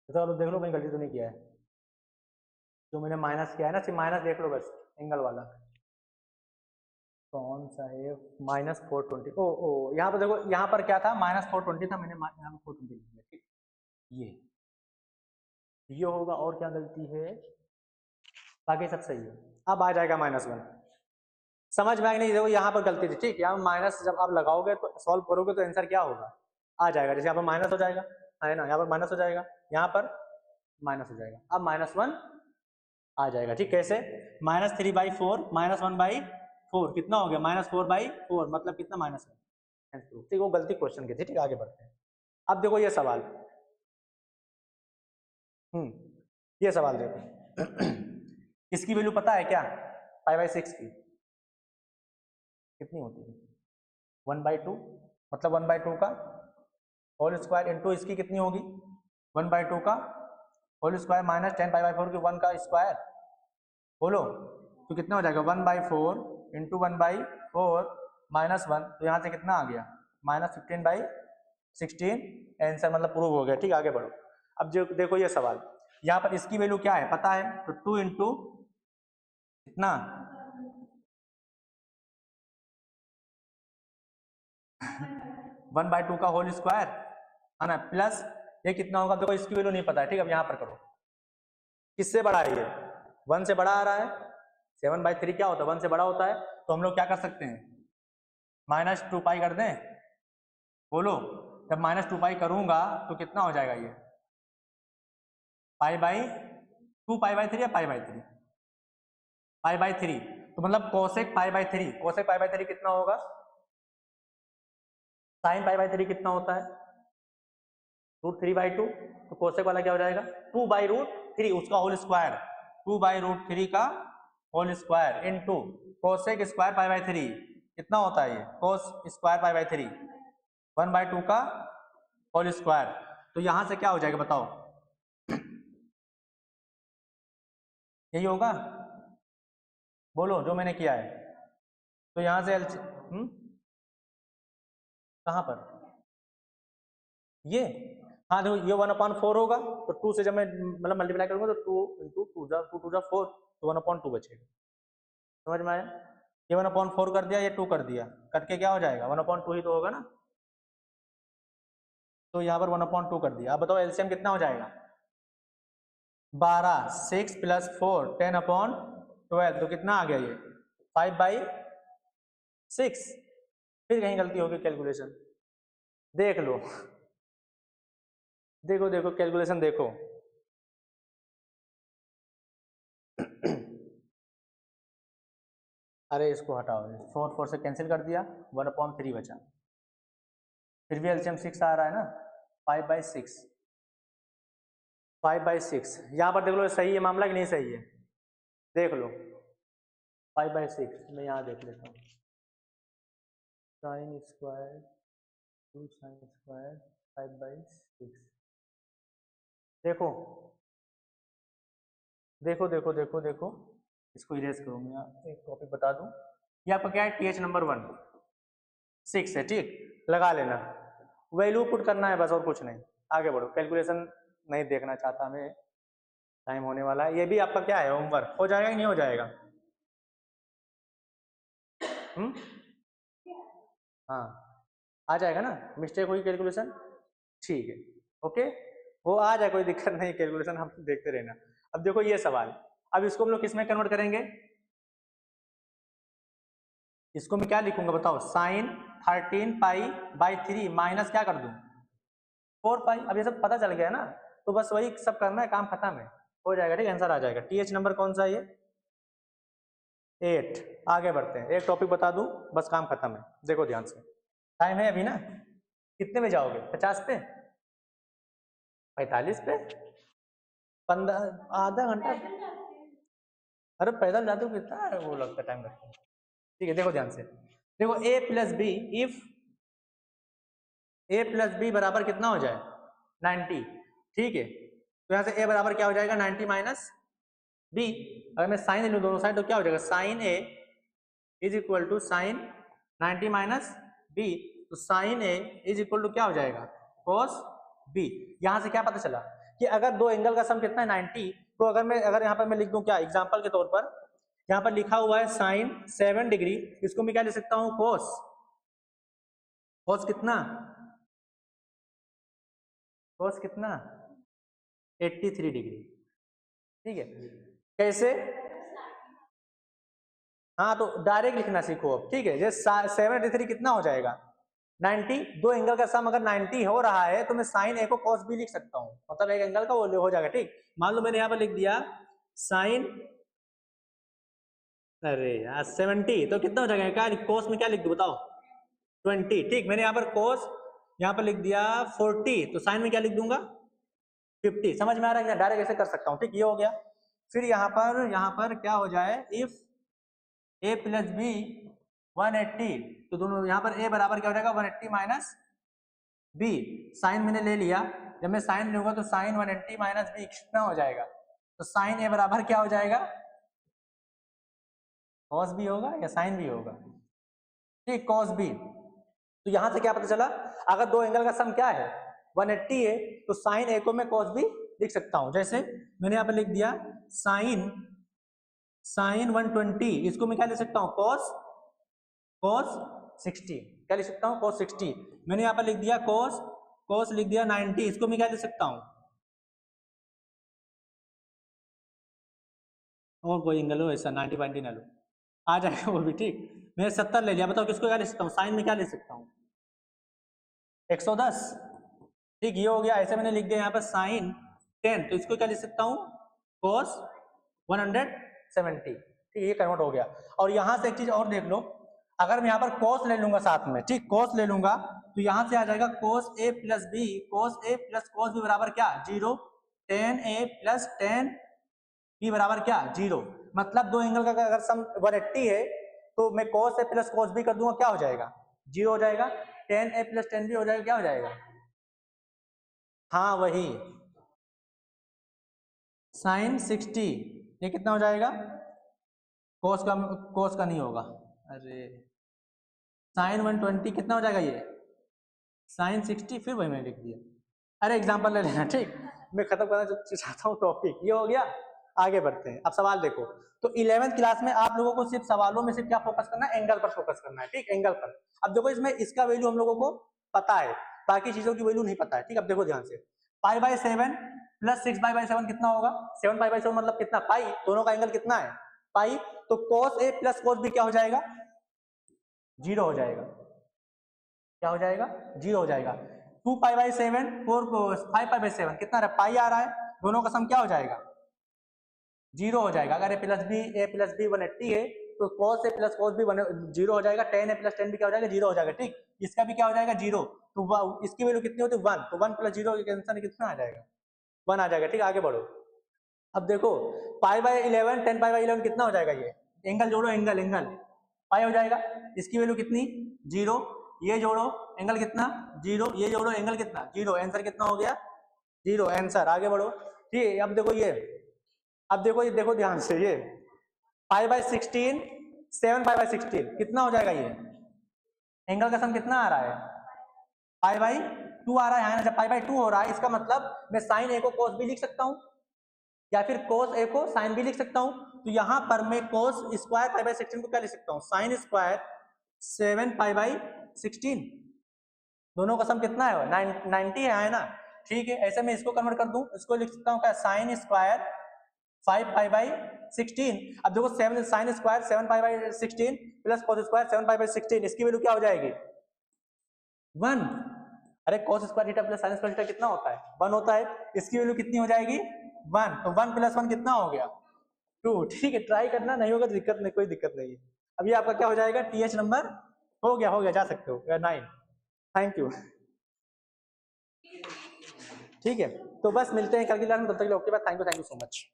चलो देख लो कहीं गलती तो नहीं किया है, जो मैंने माइनस किया है ना, सिर्फ माइनस देख लो बस, एंगल वाला कौन सा है, -420, ओ यहाँ पर देखो, यहाँ पर क्या था, -420 था, मैंने यहाँ पर 420 लिख दिया, ठीक, ये होगा, और क्या गलती है, बाकी सब सही है। अब आ जाएगा -1, समझ में आएगा नहीं, देखो यहाँ पर गलती थी, ठीक, यहाँ माइनस जब आप लगाओगे तो सॉल्व करोगे तो आंसर क्या होगा, आ जाएगा, जैसे यहाँ पर माइनस हो जाएगा, है ना, यहाँ पर माइनस हो जाएगा, यहाँ पर माइनस हो जाएगा, अब -1 आ जाएगा, ठीक, कैसे, -3/4 -1/4 कितना हो गया, -4/4, मतलब कितना -1, ठीक, वो गलती क्वेश्चन की थी, ठीक, आगे बढ़ते हैं। अब देखो ये सवाल, ये सवाल देखो इसकी वैल्यू पता है क्या, 5/6 की कितनी होती है, 1/2, मतलब 1/2 का होल स्क्वायर इंटू इसकी कितनी होगी, 1/2 का होल स्क्वायर माइनस 10π/4 की 1 का स्क्वायर, बोलो तो कितना हो जाएगा, 1/4 इंटू 1/4 -1, तो यहाँ से कितना आ गया -15/16, आंसर मतलब प्रूव हो गया, ठीक, आगे बढ़ो। अब जो देखो ये सवाल, यहाँ पर इसकी वैल्यू क्या है पता है, तो 2 इंटू कितना 1/2 का होल स्क्वायर है ना, प्लस ये कितना होगा, देखो इसकी वैल्यू नहीं पता है, ठीक, अब यहाँ पर करो, किससे बड़ा है ये, 1 से बड़ा आ रहा है, 7/3 क्या होता है 1 से बड़ा होता है, तो हम लोग क्या कर सकते हैं, -2π कर दें, बोलो, जब -2π करूंगा तो कितना हो जाएगा ये, π/2 π/3 या π/3, π/3, तो मतलब कोसेक π/3, कोसेक π/3 कितना होगा, साइन π/3 कितना होता है √3/2, तो कोसेक वाला क्या हो जाएगा 2/√3 उसका होल स्क्वायर, 2/√3 का whole square into cosec square पाई/3 कितना होता है ये कोस स्क्वायर पाई/3 1/2 का होल स्क्वायर। तो यहां से क्या हो जाएगा बताओ, यही होगा, बोलो जो मैंने किया है। तो यहां से कहां पर ये, हाँ देखो ये 1/4 होगा, तो 2 से जब मैं मतलब मल्टीप्लाई करूंगा तो 2 इंटू 2 जा 4 तो 1/2 बचेगा। समझ में आया? ये 1/4 कर दिया, ये 2 कर दिया, करके क्या हो जाएगा 1/2 ही तो होगा ना। तो यहाँ पर 1/2 कर दिया। अब बताओ एलसीएम कितना हो जाएगा 12, 6 + 4 10/12 तो कितना आ गया ये 5/6। फिर कहीं गलती होगी कैलकुलेशन, देख लो, देखो देखो कैलकुलेशन देखो। अरे इसको हटाओ, 4 से कैंसिल कर दिया, 1/3 बचा। फिर भी एलसीएम 6 आ रहा है ना, 5/6 5/6। यहाँ पर देख लो सही है मामला कि नहीं सही है, देख लो 5/6। मैं यहाँ देख लेता हूँ, sin स्क्वायर 2 sin स्क्वायर 5/6। देखो देखो देखो देखो देखो, इसको इरेज करो, मैं एक टॉपिक बता दूं। ये आपका क्या है TH नंबर 1 6 है, ठीक, लगा लेना, वैल्यू पुट करना है बस और कुछ नहीं। आगे बढ़ो, कैलकुलेशन नहीं देखना चाहता मैं, टाइम होने वाला है। ये भी आपका क्या है होमवर्क, हो जाएगा कि नहीं हो जाएगा? हाँ आ जाएगा ना, मिस्टेक हुई कैलकुलेशन, ठीक है ओके, वो आ जाए कोई दिक्कत नहीं, कैलकुलेशन हम देखते रहना। अब देखो ये सवाल, अब इसको हम लोग किस में कन्वर्ट करेंगे, इसको मैं क्या लिखूंगा बताओ, sin 13π/3 माइनस क्या कर दूं 4π। अब ये सब पता चल गया ना, तो बस वही सब करना है, काम खत्म है, हो जाएगा, ठीक, आंसर आ जाएगा। TH नंबर कौन सा है ये 8। आगे बढ़ते हैं, एक टॉपिक बता दूं बस काम खत्म है। देखो ध्यान से, टाइम है अभी ना, कितने में जाओगे 50 पे 45 पे 15 आधा घंटा, अरे पैदल जाते हो कितना है वो लगता है टाइम लगता है, ठीक है। देखो ध्यान से, देखो a + b if a + b बराबर कितना हो जाए 90, ठीक है। तो यहाँ से a बराबर क्या हो जाएगा 90 माइनस b। अगर मैं साइन ले लूँ दोनों साइड तो क्या हो जाएगा sin a = sin 90 minus b, तो sin a = क्या हो जाएगा cos b। यहाँ से क्या पता चला कि अगर दो एंगल का सम कितना है 90, तो अगर यहाँ पर मैं लिख दूं क्या एग्जांपल के तौर पर, यहाँ पर लिखा हुआ है sin 7 डिग्री, इसको मैं क्या ले सकता हूँ cos कितना 83 डिग्री, ठीक है। कैसे, हाँ तो डायरेक्ट लिखना सीखो अब, ठीक है। जैसे 73 कितना हो जाएगा 90, दो एंगल का सम अगर 90 हो रहा है तो मैं sin a को cos b लिख सकता हूँ, मतलब एक एंगल का वो हो जाएगा, ठीक। मान लो मैंने यहाँ पर लिख दिया sin, अरे यार 70, तो कितना हो जाएगा क्या cos में क्या लिख दूं बताओ 20, ठीक। मैंने यहाँ पर cos यहाँ पर लिख दिया 40, तो sin में क्या लिख दूंगा 50। समझ में आ रहा है, डायरेक्ट ऐसे कर सकता हूँ, ठीक, ये हो गया। फिर यहाँ पर क्या हो जाए, इफ a + b 180, तो दोनों यहाँ पर a बराबर क्या हो जाएगा 180 माइनस b। साइन मैंने ले लिया, जब मैं साइन लूंगा तो साइन 180 माइनस b कितना हो जाएगा, तो साइन a बराबर क्या हो जाएगा cos b होगा या साइन b होगा, ठीक, cos b। तो यहां से क्या पता चला, अगर दो एंगल का सम क्या है 180 है, तो साइन a को मैं cos b लिख सकता हूं। जैसे मैंने यहाँ पर लिख दिया साइन 120, इसको मैं क्या लिख सकता हूँ cos 60, क्या लिख सकता हूँ cos 60। मैंने यहाँ पर लिख दिया cos लिख दिया 90, इसको मैं क्या लिख सकता हूँ, और कोई एंगल हो ऐसा 90 90 ना लो, आ जाएगा वो भी, ठीक। मैंने 70 ले लिया, बताओ किसको क्या लिख सकता हूँ, साइन में क्या लिख सकता हूँ 110, ठीक, ये हो गया। ऐसे मैंने लिख दिया यहाँ पर साइन 10, तो इसको क्या लिख सकता हूँ cos 170, ठीक, ये कन्वर्ट हो गया। और यहाँ से एक चीज और देख लो, अगर मैं यहाँ पर cos ले लूंगा साथ में, ठीक, cos ले लूंगा, तो यहाँ से आ जाएगा cos a + b, cos a + cos b बराबर क्या 0, tan a + tan P बराबर क्या 0, मतलब दो एंगल का अगर सम 180 है तो मैं cos A plus cos B कर दूंगा, क्या हो जाएगा 0 हो जाएगा, tan A plus tan B हो जाएगा, क्या हो जाएगा, हाँ वही sin 60, ये कितना हो जाएगा, cos का नहीं होगा, अरे sin 120 कितना हो जाएगा, ये sin 60, फिर वही मैंने लिख दिया, अरे एग्जांपल ले लेना ठीक, मैं खत्म करना चाहता हूँ टॉपिक, ये हो गया। आगे बढ़ते हैं, अब सवाल देखो। तो 11वीं क्लास में आप लोगों को सिर्फ सवालों में सिर्फ क्या फोकस करना है, एंगल पर फोकस करना है, ठीक, एंगल पर। अब देखो इसमें इसका वैल्यू हम लोगों को पता है, बाकी चीजों की वैल्यू नहीं पता है, ठीक। अब देखो ध्यान से, π/7 प्लस 6π/7 कितना होगा, 7π/7 मतलब कितना, पाई, दोनों का एंगल कितना है पाई, तो cos A plus cos B क्या हो जाएगा 0 हो जाएगा, क्या हो जाएगा 0 हो जाएगा। 2π/7 5π/7 कितना रहा, पाई आ रहा है, दोनों का सम क्या हो जाएगा 0 हो जाएगा। अगर a प्लस बी 180 है तो cos A plus cos B 0 हो जाएगा, tan A plus tan B क्या हो जाएगा 0 हो जाएगा, ठीक। इसका भी क्या हो जाएगा 0, तो इसकी वैल्यू कितनी होती है 1, तो 1 प्लस 0 कैंसिल कितना आ जाएगा 1 आ जाएगा, ठीक। आगे बढ़ो, अब देखो π/11 10π/11 कितना हो जाएगा, ये एंगल जोड़ो, एंगल पाई हो जाएगा, इसकी वैल्यू कितनी 0, ये जोड़ो एंगल कितना 0, ये जोड़ो एंगल कितना 0, आंसर कितना हो गया 0 आंसर। आगे बढ़ो, ठीक है। अब देखो ये, अब देखो ये, देखो ध्यान से, ये π/16 7π/16 कितना हो जाएगा, ये एंगल का सम कितना आ रहा है π/2 आ रहा है, ना, जब π/2 हो रहा है इसका मतलब मैं sin A को cos B लिख सकता हूँ या फिर cos A को sin B लिख सकता हूँ। तो यहाँ पर मैं cos स्क्वायर π/16 को क्या लिख सकता हूँ, sin स्क्वायर 7π/16, दोनों का सम कितना है 90 है ना, ठीक है। ऐसे मैं इसको कन्वर्ट कर दूं, इसको लिख सकता हूँ क्या sin स्क्वायर 5π/16। अब देखो 7 sin square 7π/16 plus cos square 7π/16, इसकी वैल्यू क्या हो जाएगी 1। अरे cos square theta plus sin square theta कितना होता है 1 होता है, इसकी वैल्यू कितनी हो जाएगी 1, तो 1 प्लस 1 कितना हो गया 2, ठीक है। ट्राई करना, नहीं होगा तो दिक्कत नहीं, कोई दिक्कत नहीं है। अब ये आपका क्या हो जाएगा TH नंबर हो गया, जा सकते हो 9। थैंक यू, ठीक है। तो बस मिलते हैं कल की क्लास में, तब तक के लिए okay bye, thank you so much.